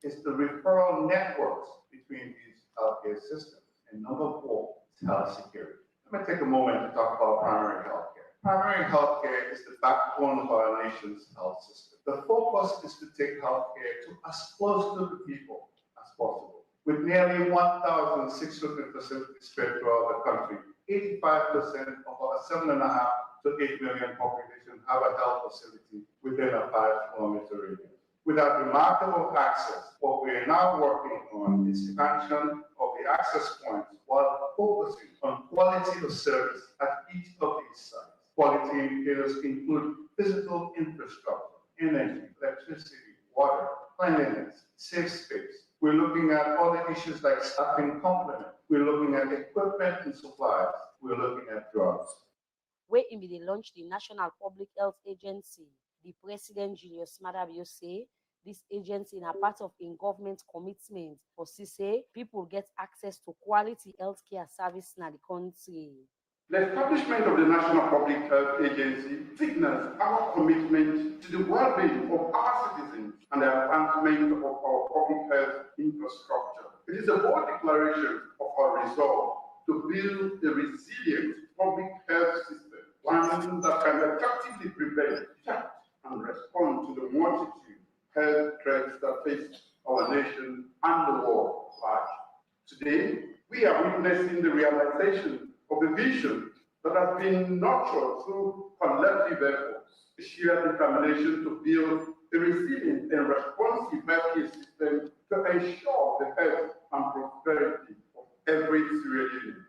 is the referral networks between these healthcare systems. And number 4 is health security. Let me take a moment to talk about primary health care. Primary health care is the backbone of our nation's health system. The focus is to take health care to as close to the people as possible. With nearly 1,600 facilities spread throughout the country, 85% of our 7.5 to 8 million population have a health facility within a 5-kilometer radius. With that remarkable access, what we are now working on is expansion of the access points while focusing on quality of service at each of these sites. Quality indicators include physical infrastructure, energy, electricity, water, cleanliness, safe space. We're looking at other issues like staffing complement. We're looking at equipment and supplies. We're looking at drugs. Where in they launched the National Public Health Agency, the President Julius Madabio say this agency is a part of in government commitment for say people get access to quality healthcare service in the country. The establishment of the National Public Health Agency signals our commitment to the well-being of our citizens and the advancement of our public health infrastructure. It is a bold declaration of our resolve to build a resilient public health system, one that can effectively prevent, detect, and respond to the multitude health threats that face our nation and the world large. Today, we are witnessing the realization of a vision that has been nurtured through collective efforts, a shared determination to build a resilient and responsive healthcare system to ensure the health and prosperity of every Sierra Leonean.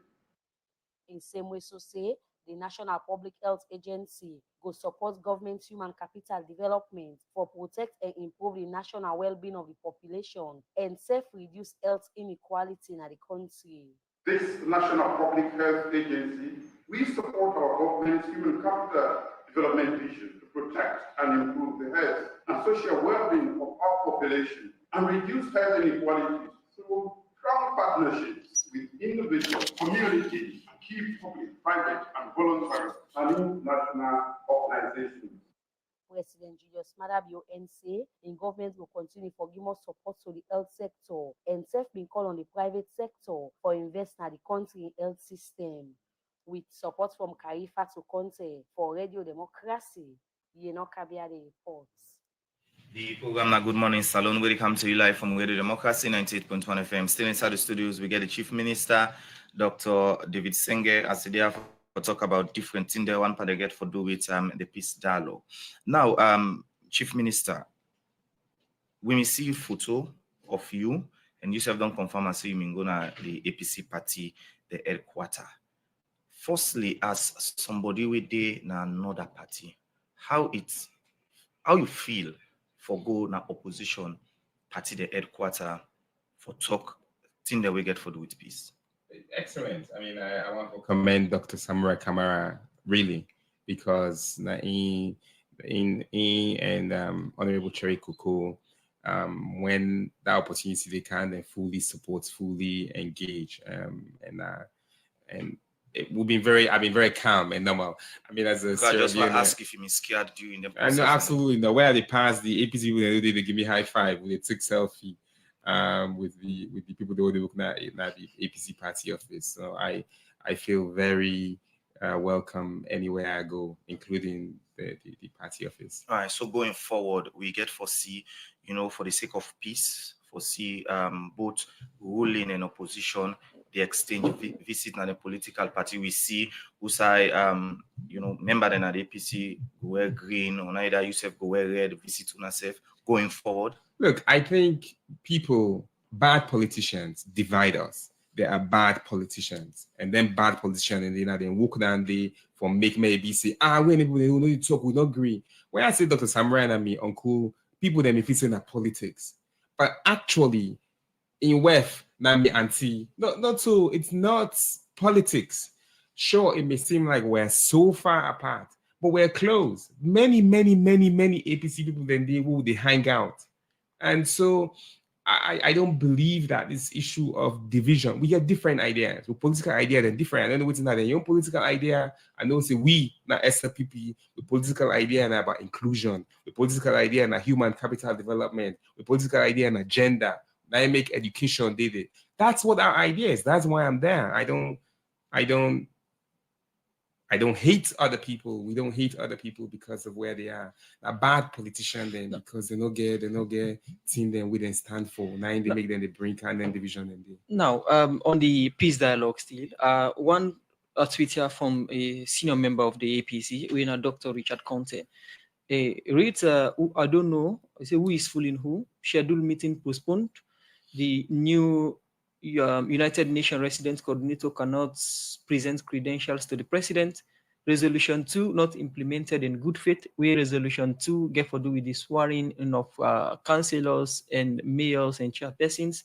In same way, so say the National Public Health Agency go support government human capital development for protect and improve the national well-being of the population and self-reduce health inequality in the country. This National Public Health Agency, we support our government's human capital development vision to protect and improve the health and social well-being of our population and reduce health inequalities through strong partnerships with individual communities, key public, private, and voluntary and international organizations. President Julius Madabio say in government will continue for give more support to the health sector and self been called on the private sector for invest in the country health system. With support from Karifa to Conte for Radio Democracy, Yeno Kabia reports. The program now Good Morning Salon, where they come to you live from Radio Democracy 98.1 FM. Still inside the studios, we get the Chief Minister, Dr. David Senge, as they have to talk about different things. One part they get for do with the peace dialogue. Now, Chief Minister, when we see a photo of you, and you have done confirm and say you go to the APC party, the headquarters. Firstly, as somebody with the another party, how you feel for go na opposition party the headquarters for talk thing that we get for do with peace? Excellent. I mean, I want to commend Dr. Samurai Kamara really, because in and Honorable Cherry Kuku, when the opportunity they can then fully support, fully engage, and it will be I've been very calm and normal. I mean, as a I just want to ask if you been scared during the process. I know, absolutely no. Where they passed the APC, they give me high five when they took selfie with the people they were looking at the APC party office. So I feel very welcome anywhere I go, including the party office. All right. So going forward, we get foresee, for the sake of peace, foresee both ruling and opposition, the exchange visit and the political party. We see who say member than the APC go wear green, or neither yourself go wear red, visit on yourself going forward? Look, I think bad politicians divide us. There are bad politicians, and then bad politicians, and then walk down the from make maybe say, when people they don't know you talk, we don't agree. When I say Dr. Samurai and me, uncle, people then if it's in that politics. But actually, in WEF, Nami Auntie, not so it's not politics. Sure, it may seem like we're so far apart, but we're close. Many APC people then they hang out. And so I don't believe that this issue of division, we have different ideas. With political ideas and different. I don't know what's not your political idea. I know say we, not SLPP, with political idea and about inclusion, with political idea and human capital development, with political idea and agenda. Now I make education did it. That's what our idea is. That's why I'm there. I don't hate other people. We don't hate other people because of where they are. A bad politician then because they no get team then we then stand for. Now they make them the bring and then division and they. Now, on the peace dialogue still, one tweet here from a senior member of the APC, we know Dr. Richard Conte. Reads, I don't know, I say who is fooling who, scheduled meeting postponed. The new United Nations Resident Coordinator cannot present credentials to the President. Resolution 2 not implemented in good faith, where Resolution 2 get to do with the swearing in of councillors and mayors and chairpersons.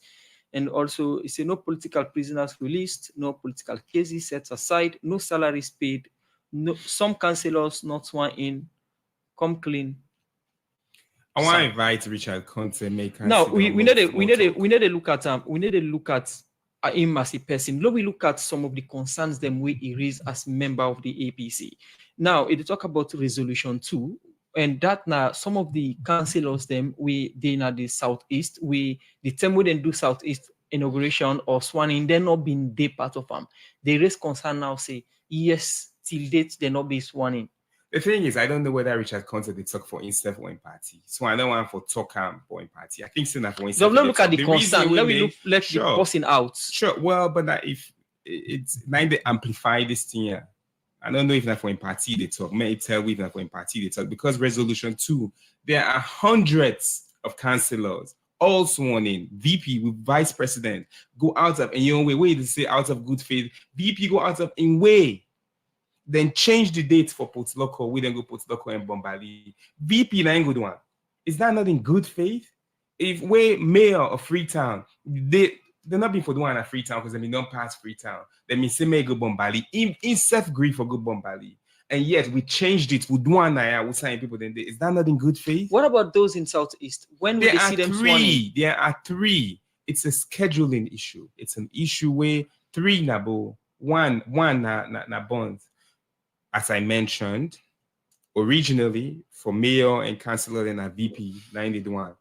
And also, it's no political prisoners released, no political cases set aside, no salaries paid, no some councillors not sworn in. Come clean. I want to invite Richard Conte make. Now we need to look at him as a person. Let we look at some of the concerns them we raise as member of the APC. Now, if you talk about Resolution 2, and that now some of the councillors them we they in the southeast, the time we didn't do southeast inauguration or swanning, they're not being they part of them. They raise concern now, say yes, till date they're not being swanning. The thing is, I don't know whether Richard Conte they talk for himself or in party. So I don't want for talk for in party. I think so for himself. So let's look at the concern. Let the person out. Sure. Well, but that if it's now they amplify this thing here. I don't know if not for in party they talk. May tell we not for in party they talk because Resolution 2, there are hundreds of councillors all sworn in. VP with vice president go out of in your way to say out of good faith. VP go out of in way. Then change the date for Port Loco. We then go Port Loco and Bombali. VP na good one. Is that not in good faith? If we mayor of Freetown, they're not being for the one at Freetown because they don't pass Freetown. They mean say may go Bombali. In self-grief for good Bombali. And yet we changed it. We do one now. We sign people then. Is that not in good faith? What about those in Southeast? When will they see them sworn? There are 3. It's a scheduling issue. It's an issue where 3 nabo. One na bonds. As I mentioned, originally for mayor and councillor and a VP, 91,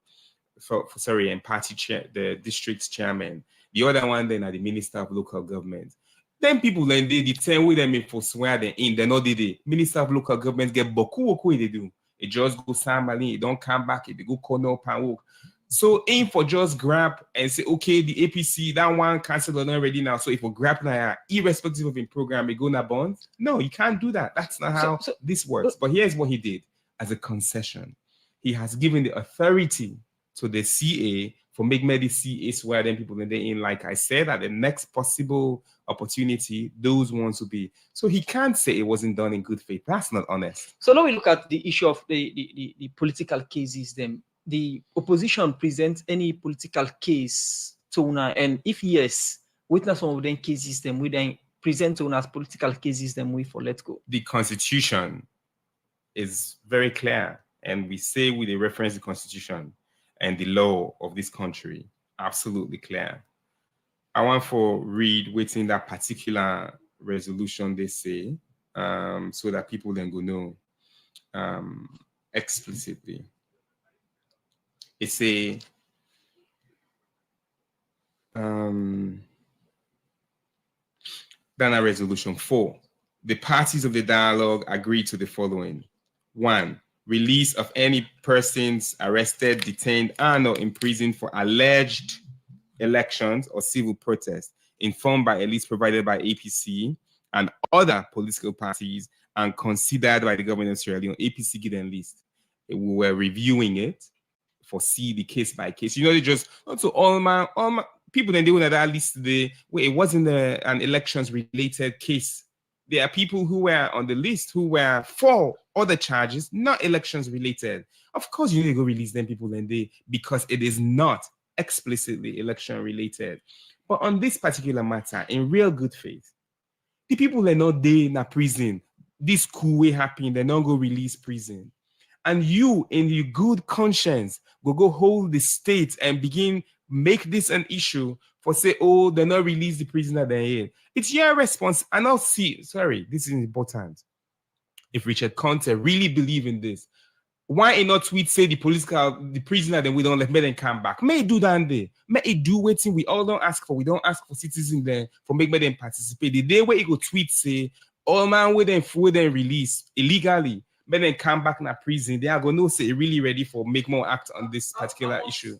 and party chair, the district chairman. The other one then are the minister of local government. Then people then they 10 with them for swear they in. They know the minister of local government get boku they do. It just go Samali, it don't come back, it go corner and walk. So aim for just grab and say, okay, the APC, that one councillor not ready now. So if we grab now, irrespective of in program, we go na bond. No, you can't do that. That's not how this works. But here's what he did as a concession. He has given the authority to the CA for make the CA swear then people in, like I said, at the next possible opportunity, those ones will be. So he can't say it wasn't done in good faith. That's not honest. So now we look at the issue of the political cases then. The opposition presents any political case to UNA, and if yes, witness some of them cases, then we then present to UNA's political cases, then we for let's go. The Constitution is very clear, and we say with a reference to the Constitution and the law of this country, absolutely clear. I want for read within that particular resolution they say, so that people then go know explicitly. It's a Dana Resolution 4. The parties of the dialogue agree to the following. 1. Release of any persons arrested, detained, and or imprisoned for alleged elections or civil protests, informed by a list provided by APC and other political parties and considered by the government of Sierra Leone, APC give them list. We were reviewing it for see the case by case. You know, they just not to all my people then they were at that list today where it wasn't an elections related case. There are people who were on the list who were for other charges, not elections related. Of course, you need to go release them people then they because it is not explicitly election related. But on this particular matter, in real good faith, the people are not there in a prison. This coup way happening, they not go release prison. And you, in your good conscience, go hold the state and begin make this an issue for say, oh, they're not release the prisoner they're in. It's your response. And I'll see, sorry, this is important. If Richard Conte really believe in this, why not tweet say the prisoner then we don't let them come back? May do that day. May it do waiting we all don't ask for. We don't ask for citizens then for make them participate. The day where it go tweet say, all man with them release illegally. But then come back in a prison, they are going to say really ready for make more act on this particular issue.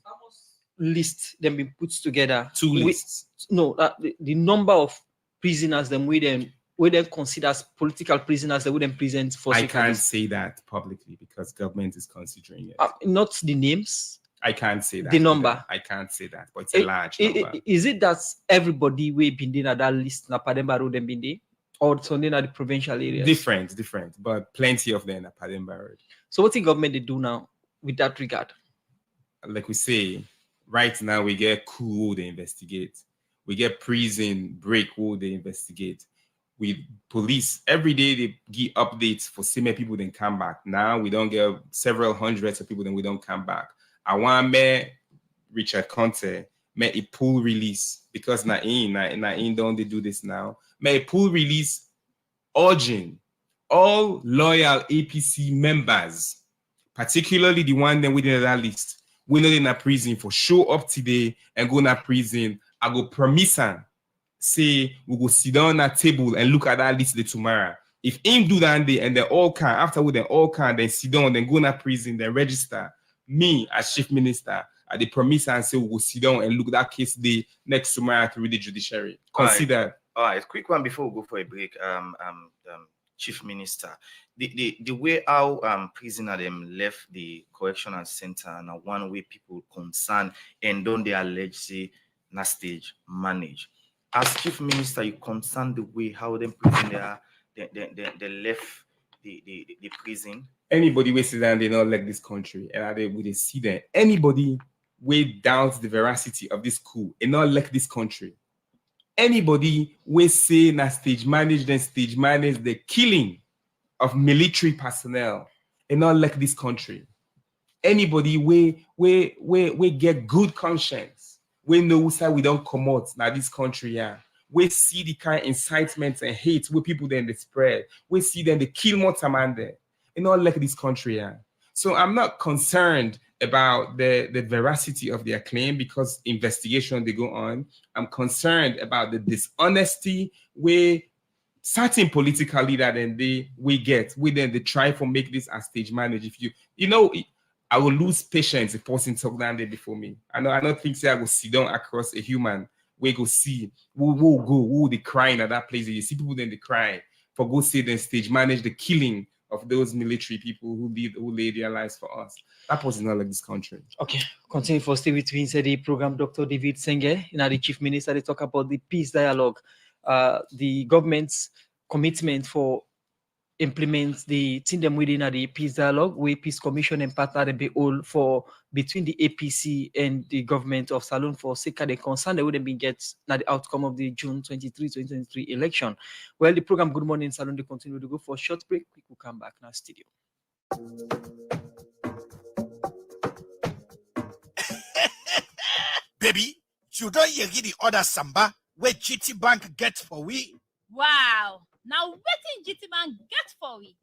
List them been put together. Two lists. The number of prisoners them we them consider as political prisoners they wouldn't present for. I can't say that publicly because government is considering it. Not the names. I can't say that. The number. Either. I can't say that, but it's a large number. Is it that everybody we been in that list na Pademba Road and been there? Or something at the provincial areas? Different, but plenty of them at Pademba Road. So what the government they do now with that regard? Like we say, right now we get coup who they investigate. We get prison break who they investigate. We police, every day they give updates for similar people then come back. Now we don't get several hundreds of people then we don't come back. I want me, Richard Conte, may a pull release because na in don't they do this now? May a pull release urging all loyal APC members, particularly the one that within that list, we're not in a prison for show up today and go in a prison. I go promise her, say we go sit down at table and look at that list the tomorrow. If him do that day and they all can, afterward they all can, then sit down, then go in a prison, then register. Me as chief minister, I the promise and say we will sit down and look at that case day next tomorrow through the judiciary. Consider. All right, quick one before we go for a break. Chief Minister, the way how prisoner them left the correctional center and one way people concerned and don't they allege say na stage manage. As Chief Minister, you concerned the way how them prison they left the prison. Anybody we sit down, they not like this country, and they would see them. Anybody we doubts the veracity of this coup and not like this country. Anybody we say na stage manage the killing of military personnel and not like this country. Anybody we get good conscience, we know we don't come out now this country, yeah. We see the kind of incitement and hate where people then they spread. We see them they kill more time there. And not like this country, yeah. So I'm not concerned about the veracity of their claim because investigation they go on. I'm concerned about the dishonesty where certain political leader then we then they try to make this a stage manage. If you know, I will lose patience if person talk down there before me. I don't think say I will sit down across a human. We go see who they crying at that place. You see people then they cry for go say then stage manage the killing of those military people who laid their lives for us. That was not like this country. Okay, continue for stay with me. The program Dr. David Senge, the Chief Minister, they talk about the peace dialogue, the government's commitment for implement the team them within the peace dialogue, where Peace Commission and partner they be all for between the APC and the government of Salon for sake of the concern they wouldn't be get now the outcome of the June 23, 2023 election. Well, the program Good Morning Salon they continue to go for a short break. We will come back now studio. Baby, you don't hear the other samba where GT Bank get for we. Wow. Now wetin GT Bank get for we?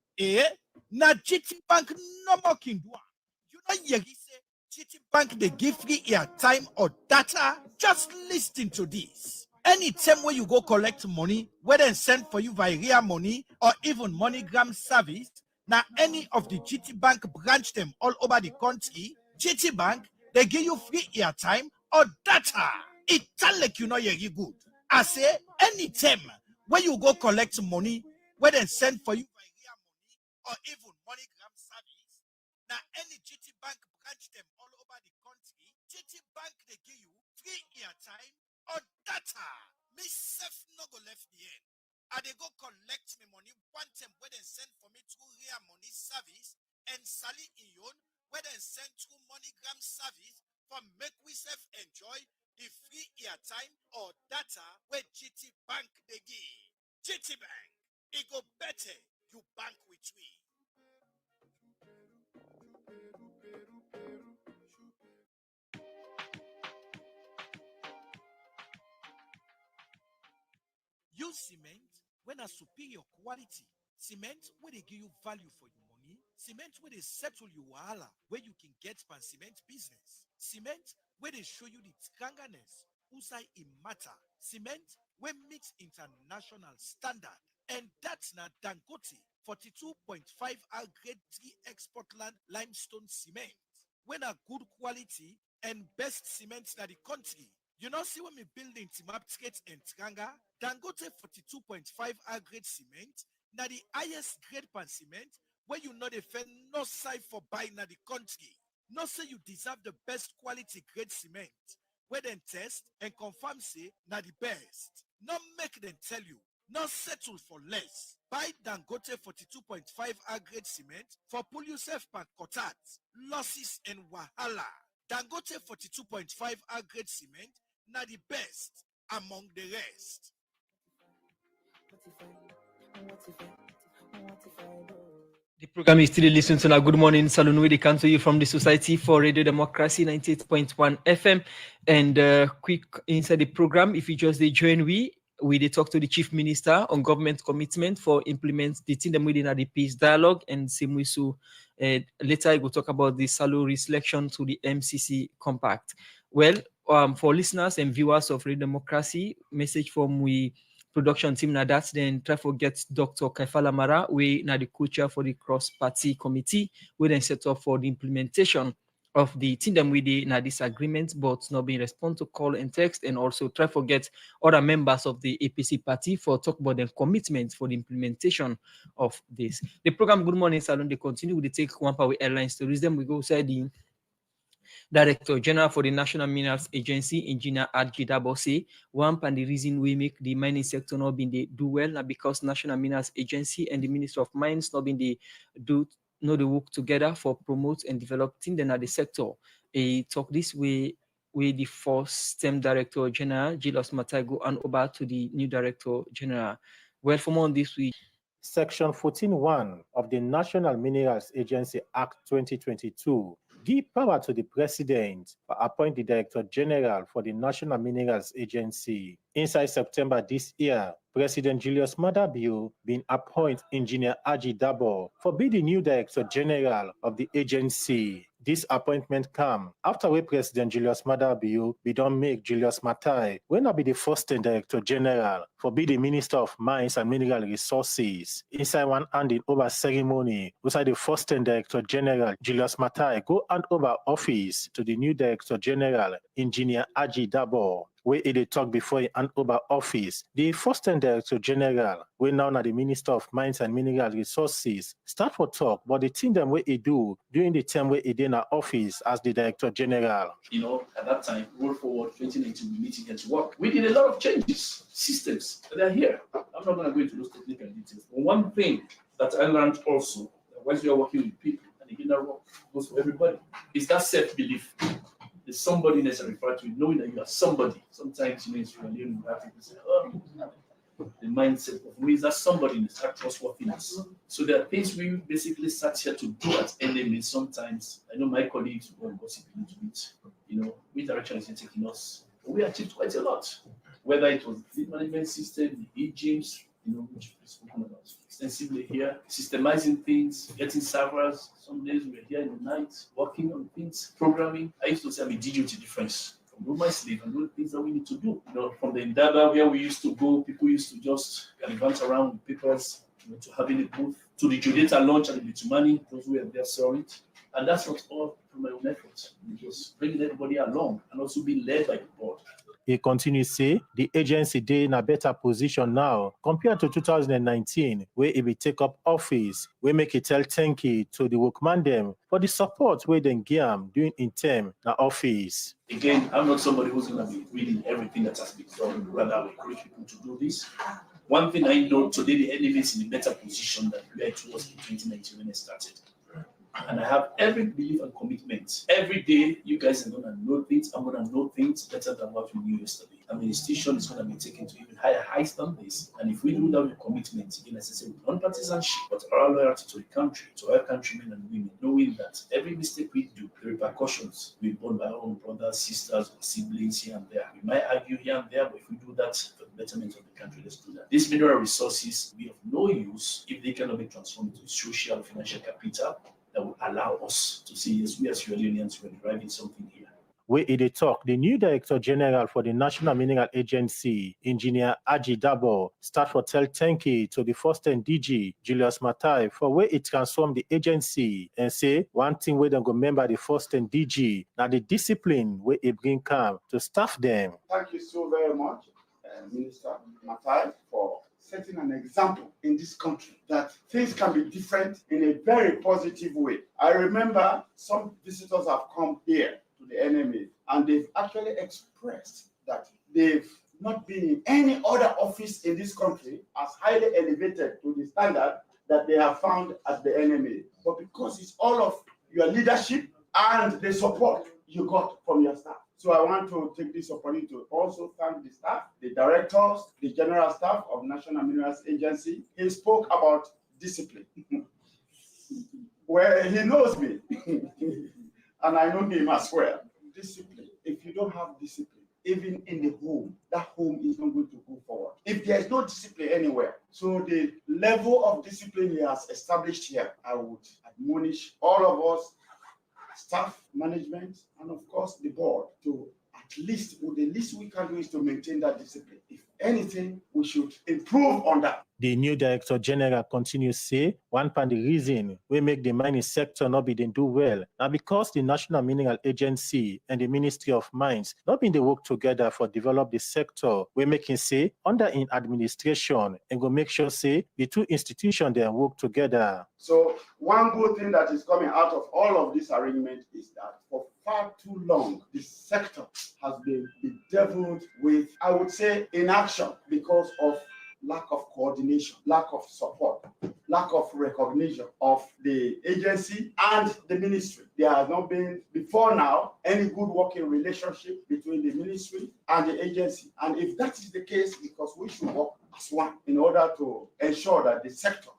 Now GT Bank no more can do. You know you say GT Bank they give free airtime or data. Just listen to this. Anytime where you go collect money, whether send for you via real money or even MoneyGram service, now any of the GT Bank branch them all over the country, GT Bank they give you free airtime or data. It tell like you know you're good. I say anytime when you go collect money, where they send for you or even MoneyGram service, now any GT Bank branch them all over the country, GT Bank they give you free airtime or data. Me self no go left the end. I they go collect me money one time where they send for me through real money service and Sally Ion where they send through MoneyGram service for make we self enjoy the free airtime or data where GT Bank they give. GT Bank, it go better. You bank with me. Use cement when a superior quality. Cement where they give you value for your money. Cement where they settle you wahala, where you can get pan cement business. Cement where they show you the strangeness. Usai it matter. Cement where meets international standard. And that's not Dangote 42.5 R grade 3 export land limestone cement. When a good quality and best cement in the country. You know, see when we building Timaptiket and Tranga, Dangote 42.5 R grade cement, now the highest grade pan cement, where you know they fend no side for buying na the country. No say you deserve the best quality grade cement, where then test and confirm say na the best. Not make them tell you, not settle for less. Buy Dangote 42.5 R grade cement for pull yourself pan kotat, losses and wahala. Dangote 42.5 R grade cement, na the best among the rest. The program is still listening to now. Good morning, Salon. We come to you from the Society for Radio Democracy 98.1 FM. And quick inside the program, if you just join we talk to the Chief Minister on government commitment for implement the thing them within the peace dialogue, and same way so later I will talk about the salary selection to the MCC compact. Well, for listeners and viewers of Radio Democracy, message from we production team na that, then try to get Dr. Kaifala Mara, we na the co-chair for the cross-party committee, we then set up for the implementation of the team them with the na disagreement, but not being respond to call and text, and also try to get other members of the APC party for talk about their commitment for the implementation of this. The program Good Morning Salon, they continue with the take one power airline stories. Then we go say the Director General for the National Minerals Agency, Engineer Adji Dabo, say one and the reason we make the mining sector not being they do well now because National Minerals Agency and the Minister of Mines not being they do know the work together for promote and developing the sector. A talk this way with the first STEM Director General, Jilos Matago, and over to the new Director General. Well, for more on this week. Section 14.1 of the National Minerals Agency Act 2022 give power to the President to appoint the Director General for the National Minerals Agency. Inside September this year, President Julius Maada Bio been appoint Engineer Adji Dabo for be the new Director General of the agency. This appointment come after where President Julius Maada Bio be don make Julius Matai when I be the first Director General for be the Minister of Mines and Mineral Resources. Inside one handing over ceremony, beside the first Director General Julius Matai go hand over office to the new Director General Engineer Adji Dabo. Where he talk before he hand over office, the first Director General, we now the Minister of Mines and Mineral Resources, start for talk, but the thing them where he do during the time where he did in office as the Director General. You know, at that time, roll forward 2019, we meeting and to work. We did a lot of changes, systems that are here. I'm not going to go into those technical details. But one thing that I learned also, once you are working with people, and again that goes for everybody, is that self-belief. The somebodyness I refer to, knowing that you are somebody. Sometimes you have people say, oh, the mindset of me is that somebodyness, that trustworthiness. So there are things we basically sat here to do at NMA sometimes. I know my colleagues will gossip a little bit, which direction is taking us. But we achieved quite a lot. Whether it was the fleet management system, the e-gyms, which we've spoken about extensively here, systemizing things, getting servers. Some days we're here in the night, working on things, programming. I used to say I'm a digital difference. Do my sleep and do the things that we need to do. From the Indaba where we used to go, people used to just gallivant around with papers, to having a booth, to the Judeta launch and the Bitumani, those who were there saw it. And that's not all from my own efforts. Just bringing everybody along and also being led by the board. He continues say the agency dey in a better position now compared to 2019, where he will take up office, where make it tell thank you to the workman them for the support where they give him during in term na office. Again, I'm not somebody who's going to be reading everything that has been done. Rather, I encourage people to do this. One thing I know today, the enemy is in a better position than where it was in 2019 when it started. And I have every belief and commitment. Every day, you guys are going to know things. I'm going to know things better than what we knew yesterday. Administration is going to be taken to even higher heights than this. And if we do that with commitment, again, as I said, with non-partisanship, but our loyalty to the country, to our countrymen and women, knowing that every mistake we do, the repercussions will be borne by our own brothers, sisters, siblings here and there. We might argue here and there, but if we do that for the betterment of the country, let's do that. These mineral resources will be of no use if they cannot be transformed into social and financial capital that will allow us to see, yes, we as Sierra Leoneans were deriving something here. Where they talk, the new Director General for the National Mineral Agency, Engineer Aji Dabo, start for tell thank you to the first DG, Julius Matai, for where it transformed the agency and say one thing where they go remember the first DG, now the discipline where it bring calm to staff them. Thank you so very much, Minister Matai, for setting an example in this country that things can be different in a very positive way. I remember some visitors have come here to the NMA and they've actually expressed that they've not been in any other office in this country as highly elevated to the standard that they have found at the NMA. But because it's all of your leadership and the support you got from your staff. So I want to take this opportunity to also thank the staff, the directors, the general staff of National Minerals Agency. He spoke about discipline. Well, he knows me, and I know him as well. Discipline. If you don't have discipline, even in the home, that home is not going to go forward. If there is no discipline anywhere, so the level of discipline he has established here, I would admonish all of us, staff, management, and of course the board, to at least, the least we can do is to maintain that discipline. If anything, we should improve on that. The new Director General continues say one part the reason we make the mining sector not be they do well now because the National Mineral Agency and the Ministry of Mines not been they work together for develop the sector. We making say under in administration and go make sure say the two institutions they work together. So one good thing that is coming out of all of this arrangement is that for far too long, the sector has been bedeviled with, I would say, inaction because of lack of coordination, lack of support, lack of recognition of the agency and the ministry. There has not been, before now, any good working relationship between the ministry and the agency. And if that is the case, because we should work as one in order to ensure that the sector,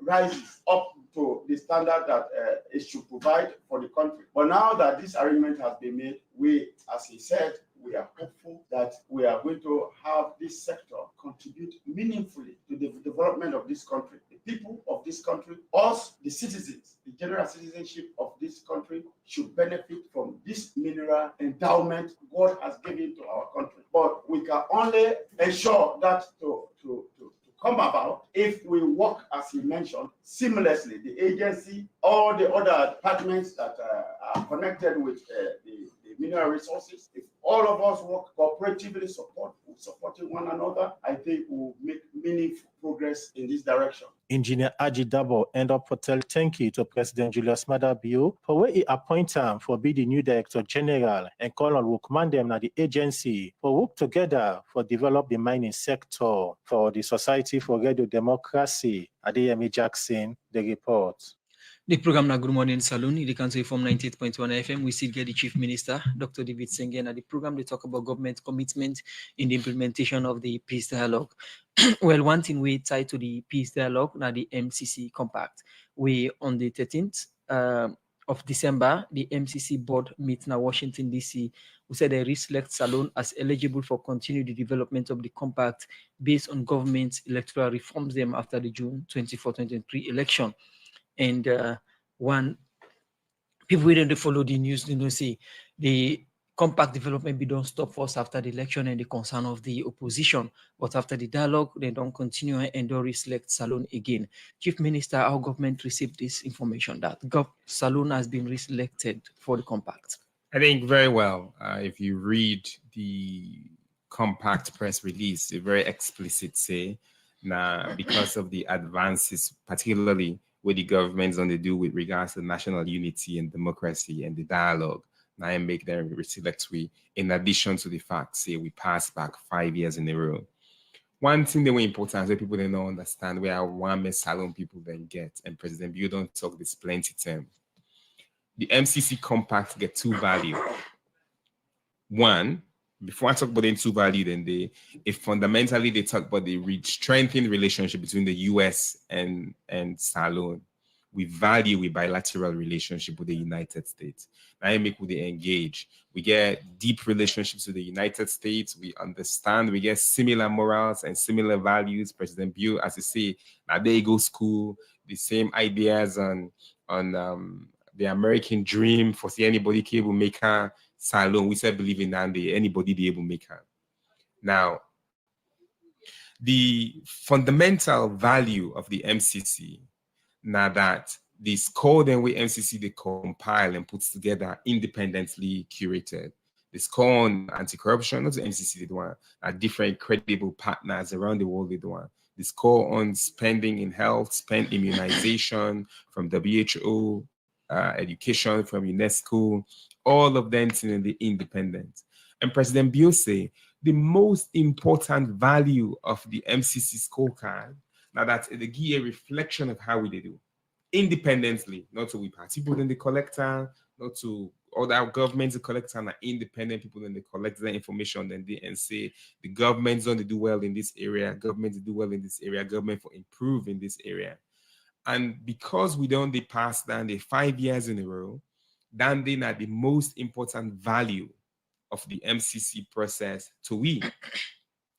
rises up to the standard that it should provide for the country. But now that this arrangement has been made, we, as he said, we are hopeful that we are going to have this sector contribute meaningfully to the development of this country. The people of this country, us, the citizens, the general citizenship of this country should benefit from this mineral endowment God has given to our country. But we can only ensure that to come about if we work, as he mentioned, seamlessly. The agency, all the other departments that are connected with the mineral resources, if all of us work cooperatively, supporting one another, I think we'll make meaningful progress in this direction. Engineer Aji Dabo end up for tell thank you to President Julius Maada Bio for where he appoint him for be the new Director General and call on workman them na the agency for work together for develop the mining sector for the Society for Radio Democracy. Adeyemi Jackson, the report. The program na Good Morning Saloon, the country from 98.1 FM. We still get the Chief Minister, Dr. David Senge, and the program they talk about government commitment in the implementation of the peace dialogue. Well, one thing we tied to the peace dialogue now the MCC Compact. We on the 13th of December, the MCC board meets now Washington DC. We said they reselect Salone as eligible for continued development of the compact based on government electoral reforms them after the June 24-23 election. And one people who don't follow the news, see the compact development be don't stop first after the election and the concern of the opposition. But after the dialogue, they don't continue and don't reselect Salone again. Chief Minister, our government received this information that Salone has been reselected for the compact. I think very well. If you read the compact press release, a very explicit say, now because of the advances, particularly what the government's going to do with regards to national unity and democracy and the dialogue, now I make them select in addition to the fact, say we passed back 5 years in a row. One thing that was important that people don't understand where one salon people then get, and President Bill don't talk this plenty term. The MCC compact get two value. One, before I talk about the two value, then fundamentally they talk about the strengthened relationship between the US and Salon. We value a bilateral relationship with the United States. Now make we engage. We get deep relationships with the United States. We understand. We get similar morals and similar values. President Bill, as I say, now they go school. The same ideas on the American dream for see anybody capable make her Salon. We said believe in that anybody be able to make her. Now, the fundamental value of the MCC. Now that the score then with MCC they compile and puts together independently curated. The score on anti-corruption, not the MCC they do different credible partners around the world they do The score on spending in health, spend immunization from WHO, education from UNESCO, all of them in the independent. And President Bill say the most important value of the MCC scorecard. Now that they give a reflection of how we do independently, not to we party people in the collector, not to other governments, the collector, and independent people in the collect the information then they and say the government's going to do well in this area, government to do well in this area, government for improve in this area. And because we don't pass down the 5 years in a row, then they are the most important value of the MCC process to we.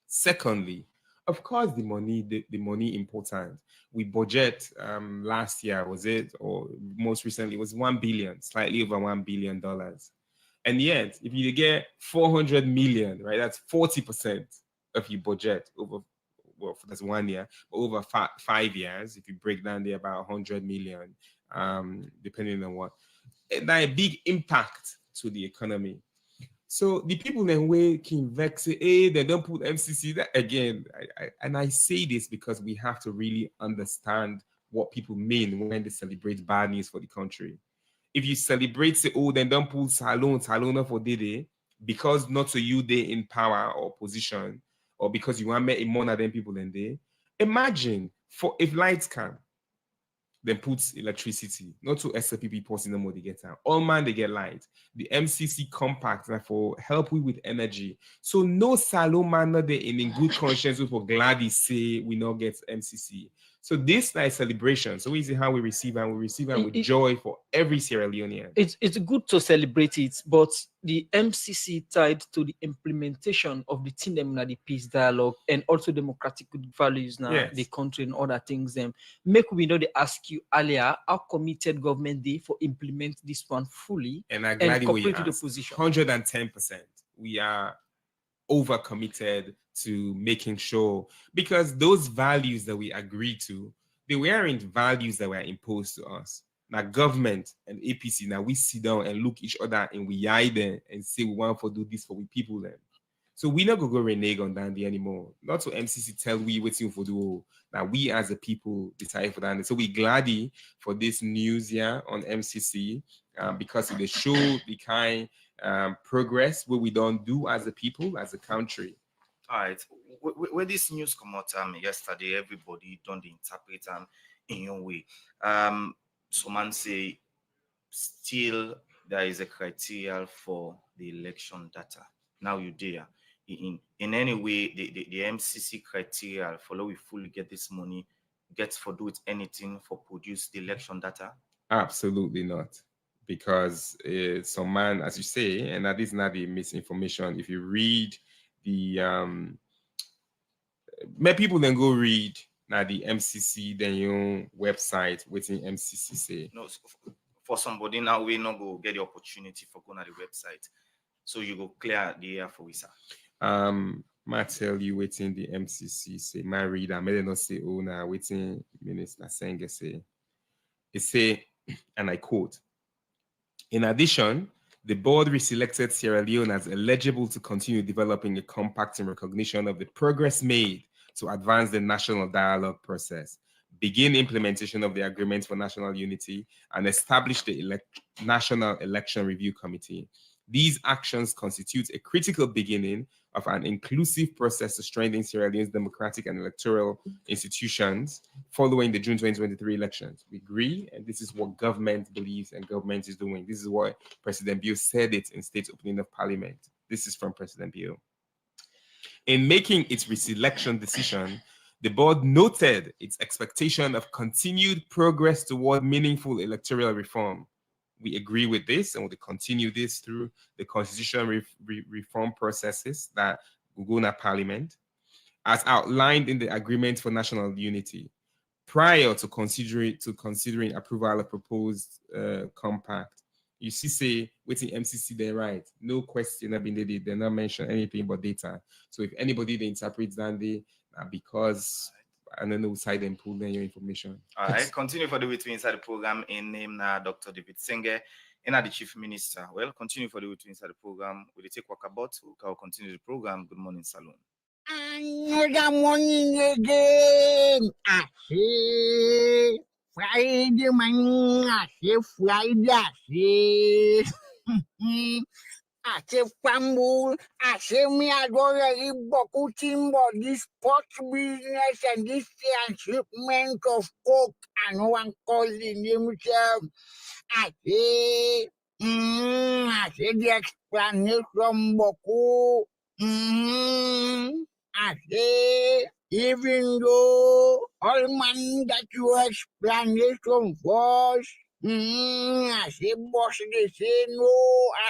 Secondly, of course, the money important. We budget last year, was it, or most recently, it was 1 billion, slightly over $1 billion. And yet, if you get 400 million, right, that's 40% of your budget over, well, that's 1 year, but over 5 years, if you break down there about 100 million, depending on what, that a big impact to the economy. So the people then we can vex say, hey, they don't put MCC. That again, I say this because we have to really understand what people mean when they celebrate bad news for the country. If you celebrate, say, oh, then don't pull Salon for Dede, because not so you they in power or position, or because you want to make more than people than they. Imagine for if lights come, then puts electricity, not to SLPP posting no more they get out. All man they get light. The MCC compact for help with energy. So no Salon man not there in good conscience for gladly say we not get MCC. So this nice celebration. So easy how we receive and with joy for every Sierra Leonean. It's good to celebrate it, but the MCC tied to the implementation of the team them the peace dialogue and also democratic values now Yes. the country and other things them make we know they ask you earlier how committed government they for implement this one fully And I'm glad you cooperate with the asked. position. 110%. We are over committed to making sure, because those values that we agreed to, they weren't values that were imposed to us. Now government and APC, now we sit down and look each other and we eye them and say we want to do this for we people then. So we not gonna go renege on Dandy anymore. Not to MCC tell we waiting for do. Now we as a people decide for that. So we glad for this news here on MCC because they show the kind progress what we don't do as a people, as a country. All right. When this news come out yesterday, everybody don't interpret in your way. Someone say still there is a criteria for the election data. Now you dare. In any way, the MCC criteria follow we fully get this money, gets for do it anything for produce the election data? Absolutely not. Because some man, as you say, and that is not the misinformation. If you read the many people then go read now the MCC then your website waiting MCC say. No, for somebody now we not go get the opportunity for going to the website. So you go clear the air for Wisa. Might tell you waiting the MCC say my reader may not say oh now waiting Minister Senge say. It say, and I quote, in addition, The board reselected Sierra Leone as eligible to continue developing a compact in recognition of the progress made to advance the national dialogue process, begin implementation of the Agreement for National Unity, and establish the National Election Review Committee. These actions constitute a critical beginning of an inclusive process to strengthen Sierra Leone's democratic and electoral institutions following the June 2023 elections. We agree, and this is what government believes and government is doing. This is why President Bio said it in State Opening of Parliament. This is from President Bio. In making its reselection decision, the board noted its expectation of continued progress toward meaningful electoral reform. We agree with this and will continue this through the constitutional reform processes that will go in Parliament, as outlined in the Agreement for National Unity, prior to considering approval of proposed compact. You see, say, waiting MCC there, right? No question have been they not mention anything but data. So if anybody they interprets that they because I don't know side and pull your information. All right, continue for the way to inside the program in name Dr. David Senge, and the Chief Minister. Well, continue for the way to inside the program. Will take work about we'll continue the program. Good morning, Salon. Another morning again. I say Friday morning. I say Friday. I say I say Pambul. I say me I go very bokutin about this sports business and this shipment of coke and no one calling himself. I say the explanation boku. I say, even though all man that you explanation first, I say, boss, they say no,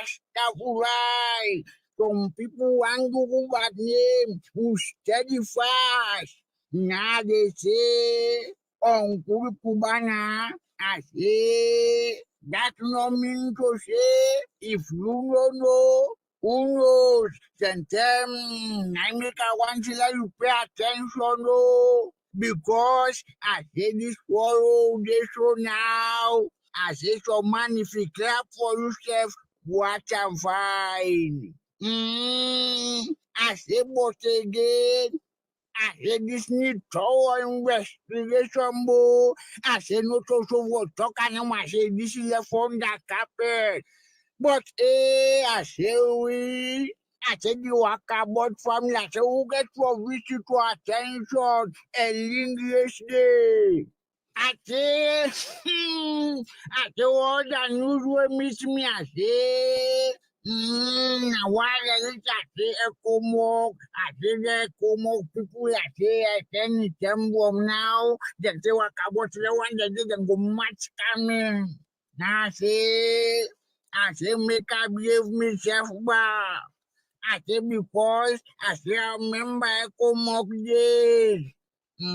Astagfirullah. Some people want to go bad name who study fast. Now they say, Uncle Kubana, I say, that no mean to say, if you don't know, who knows? Sometimes I make a want to let you pay attention, no, because I say this world this show now. I say so man, if you clap for yourself, what a fine. I say but again. I say this need thorough investigation, bo. I say no to what talk and I say this is the phone that carpet. But I say we, I say the Wakabot family, I say who get for visit to attention and English day. I say, I say all the news will miss me, I say. Now why I say Komon-Tok, I say the Komon-Tok people, I say any temple now, they say Wakabot the one that didn't go much coming. Now I say make I behave myself back. I say because I say I remember Komon-Tok days. I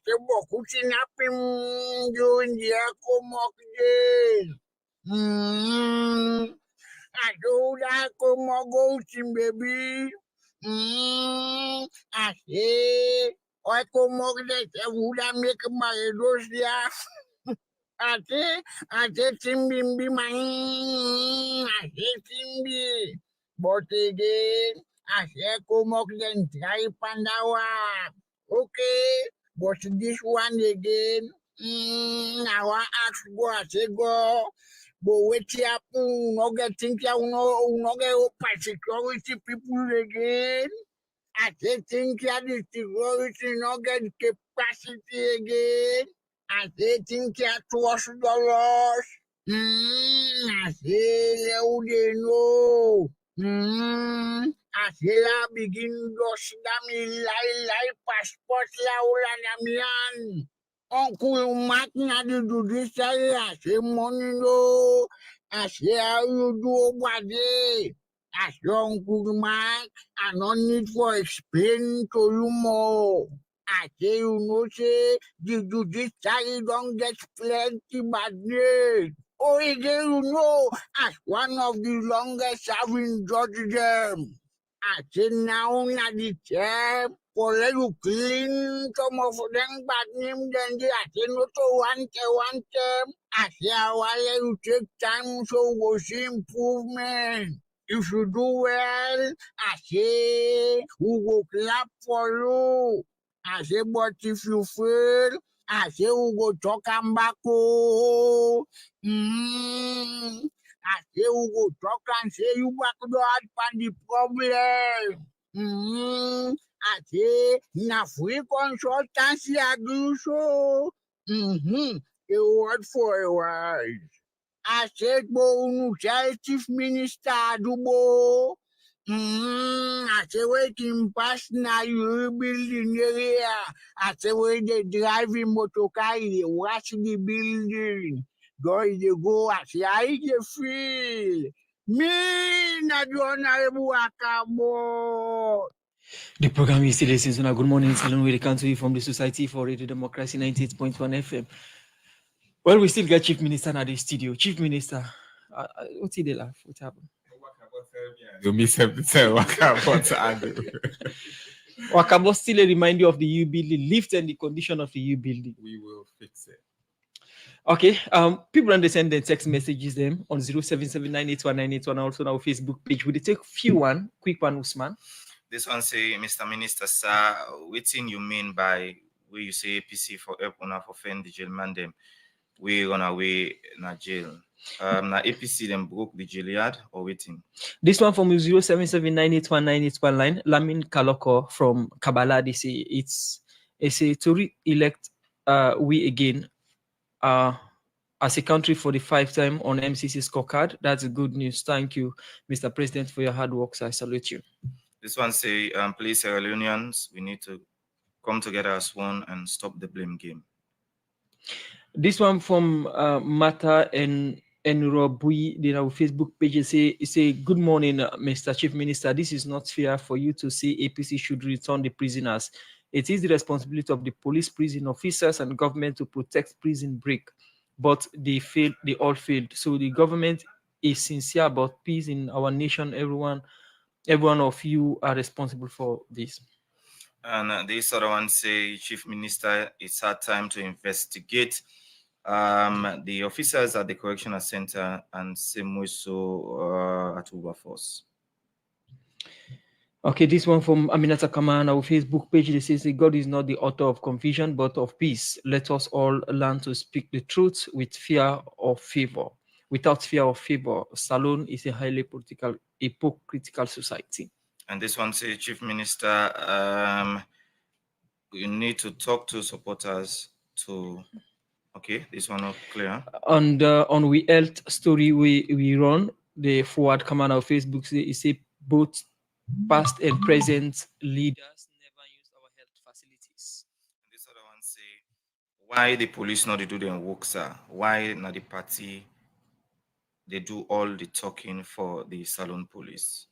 say boku sinapim during the Komon-Tok days. I do that Komon-Tok baby. I say I Komon-Tok that would I make my Russia. I say Timbi man, I say Timbi. But again, I say Komon-Tok then try Pandawa. Okay, but this one again, now I ask go, I say go. But wait happen, no get think you no get security people again. I say think you the security no get capacity again. I say think you $2. I say how they know. I say I begin to see lie passport la ulanamian. Uncle Mark na do this I say money no. I say how you do over there. I say Uncle Mark, I don't need for explain to you more. I say you know say the judiciary don't get plenty bad news. Oh, again, you know, as one of the longest serving judges them. I say now na the term for you clean some of them bad name then they are not one I say while you take time so go see improvement. If you do well, I say we go clap for you. I say, but if you fail, I say we go talk and back. Oh. I say we go talk and say you back the hard pan the problem. I say na free consultancy agree so. A word for a word. I said, "Bo, chief minister, Dubo. I say, waiting past now, you building area. I say, where they driving motor car, they watch the building. They go, I say, I feel. Me, na the honorable Akabo. The program is still listening. Good morning, Salon. We come to you from the Society for Radio Democracy 98.1 FM. Well, we still get Chief Minister at the studio. Chief Minister, what's the laugh? What happened? You miss him to tell Wakabo still a reminder of the U building, lift and the condition of the U building. We will fix it. Okay. People understand the text messages them on 0779819881, also on our Facebook page. Will they take quick one, Usman? This one say, Mr. Minister, sir, what thing you mean by where you say APC for help on for fend the jail man them? We run away na jail. Na APC them broke the jail yard or waiting. This one from 0779819881 line. Lamin Kaloko from Kabbalah. They say it's a to re-elect we again as a country for the 5th time on MCC scorecard. That's good news. Thank you, Mr. President, for your hard work. So I salute you. This one say, please, Sierra Leoneans, we need to come together as one and stop the blame game. This one from Mata and Robui, our Facebook page, say good morning, Mr. Chief Minister. This is not fair for you to say APC should return the prisoners. It is the responsibility of the police, prison officers, and government to protect prison break. But they failed. They all failed. So the government is sincere about peace in our nation. Everyone of you are responsible for this. And this other one say, Chief Minister, it's our time to investigate the officers at the correctional center and same way so at Wilberforce. Okay, this one from Aminata Kama on our Facebook page. They says God is not the author of confusion, but of peace. Let us all learn to speak the truth with fear of favor. Without fear of favor, Salon is a highly hypocritical society. And this one says, Chief Minister, you need to talk to supporters to. Okay, this one not clear. On We Health story we run, the forward command of Facebook say both past and present leaders never use our health facilities. And this other one say, why the police not they do their work, sir? Why not the party they do all the talking for the Salon police?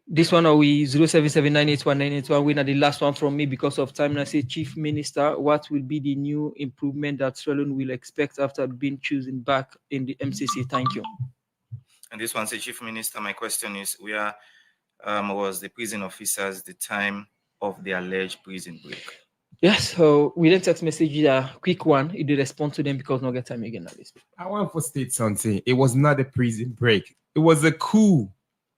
This one are we 0779819881. We are the last one from me because of time. And I say, Chief Minister, what will be the new improvement that Salon will expect after being chosen back in the MCC? Thank you. And this one says, Chief Minister, my question is, where was the prison officers the time of the alleged prison break? Yes, so we didn't text message a quick one. You did respond to them because no get time again at this. I want to state something. It was not a prison break. It was a coup.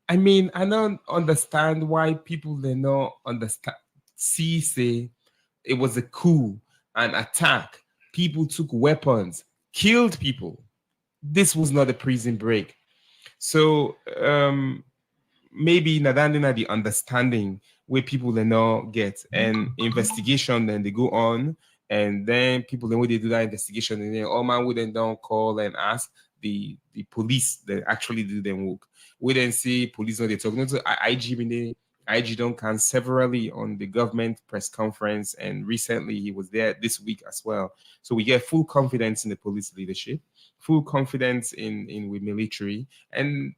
I mean, I don't understand why people they not understand. Say it was a coup, an attack. People took weapons, killed people. This was not a prison break. So maybe Nadandina the understanding where people they not get an investigation, then they go on, and then people then when they do that investigation, and then all man would then don't call and ask the police that actually do them work. We then see police when they talking to IG don't can severally on the government press conference, and recently he was there this week as well. So we get full confidence in the police leadership, full confidence in with military, and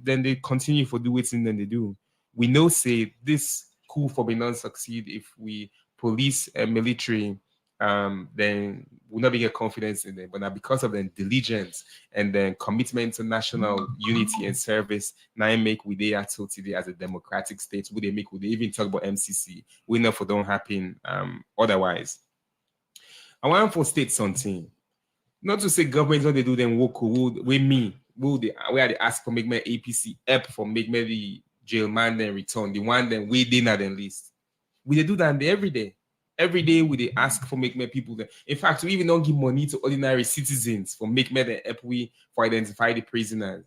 then they continue for do it and then they do. We know say this coup for may not succeed if we police and military then we'll not be get confidence in them. But now because of the diligence and then commitment to national unity and service, now make we they at today as a democratic state, would they make would they even talk about MCC? We know for don't happen otherwise. I want for state something. Not to say government when they do them work with me, where they ask for make my APC app for make me the jail man then return, the one then we dinner then list. We they do that every day. Every day we they ask for make me people there. In fact, we even don't give money to ordinary citizens for make me the app we for identify the prisoners.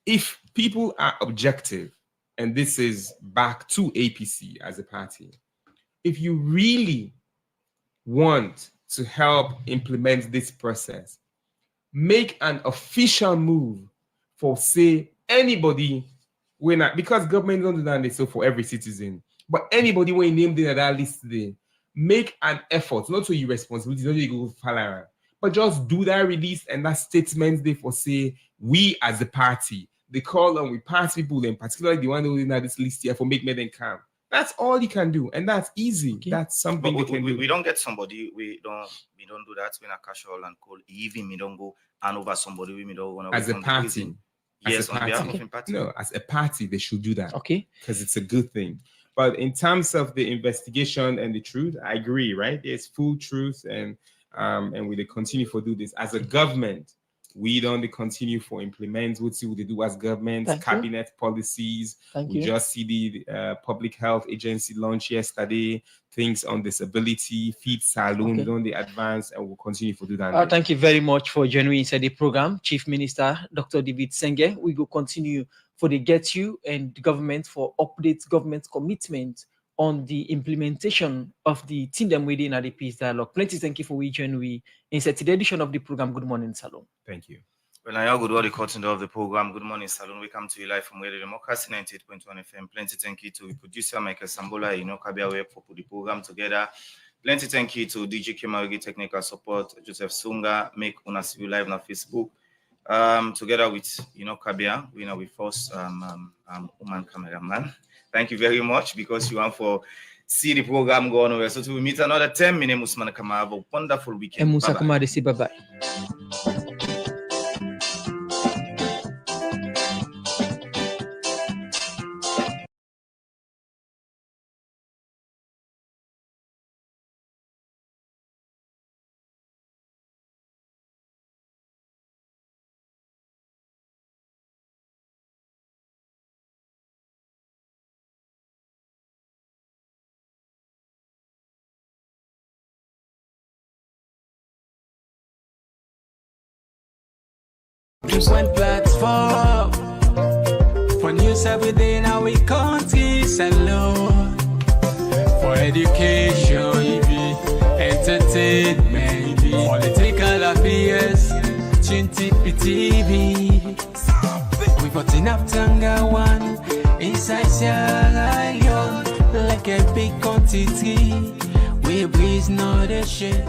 If people are objective, and this is back to APC as a party, if you really want to help implement this process, make an official move for say anybody when because government don't do that so for every citizen, but anybody when you named in that list today, make an effort, not to your responsibility, not to go follow, but just do that release and that statement there for say we as a party, they call on we party people, and particularly the one who in this list here for make me then come. That's all you can do, and that's easy. Okay. That's something you can do. We don't get somebody. We don't do that. We're not casual and call even we don't go hand over somebody. We don't want to as a party. Yes, on behalf of a party. No, as a party, they should do that. Okay, because it's a good thing. But in terms of the investigation and the truth, I agree. Right, there's full truth, and we continue to do this as a government. We don't continue for implement what they do as government, cabinet policies. We just see the public health agency launch yesterday, things on disability, feed saloon, we don't advance, and we'll continue to do that. Thank you very much for joining inside the program, Chief Minister Dr. David Senge. We will continue for the Get You and the government for update government commitment on the implementation of the team them within at the peace dialogue. Plenty thank you for joining we inside today's edition of the program. Good morning, Salon. Thank you. Well, now good morning, content of the program. Good morning, Salon. We come to you live from Radio Democracy 98.1 FM. Plenty thank you to the producer Michael Sambola, Kabia Web for put the program together. Plenty thank you to DJ Kemarigi technical support, Joseph Sunga, make una see you live on Facebook. Together with Kabia, we know we first woman cameraman. Thank you very much because you want for see the program go on. So to meet another 10 minutes, Usman Kama. Have a wonderful weekend. Bye-bye. One platform for news every day in our country, alone for education, entertainment, political affairs, TV. We put enough Tanga one inside Sierra Leone like a big country. We breeze not a shit,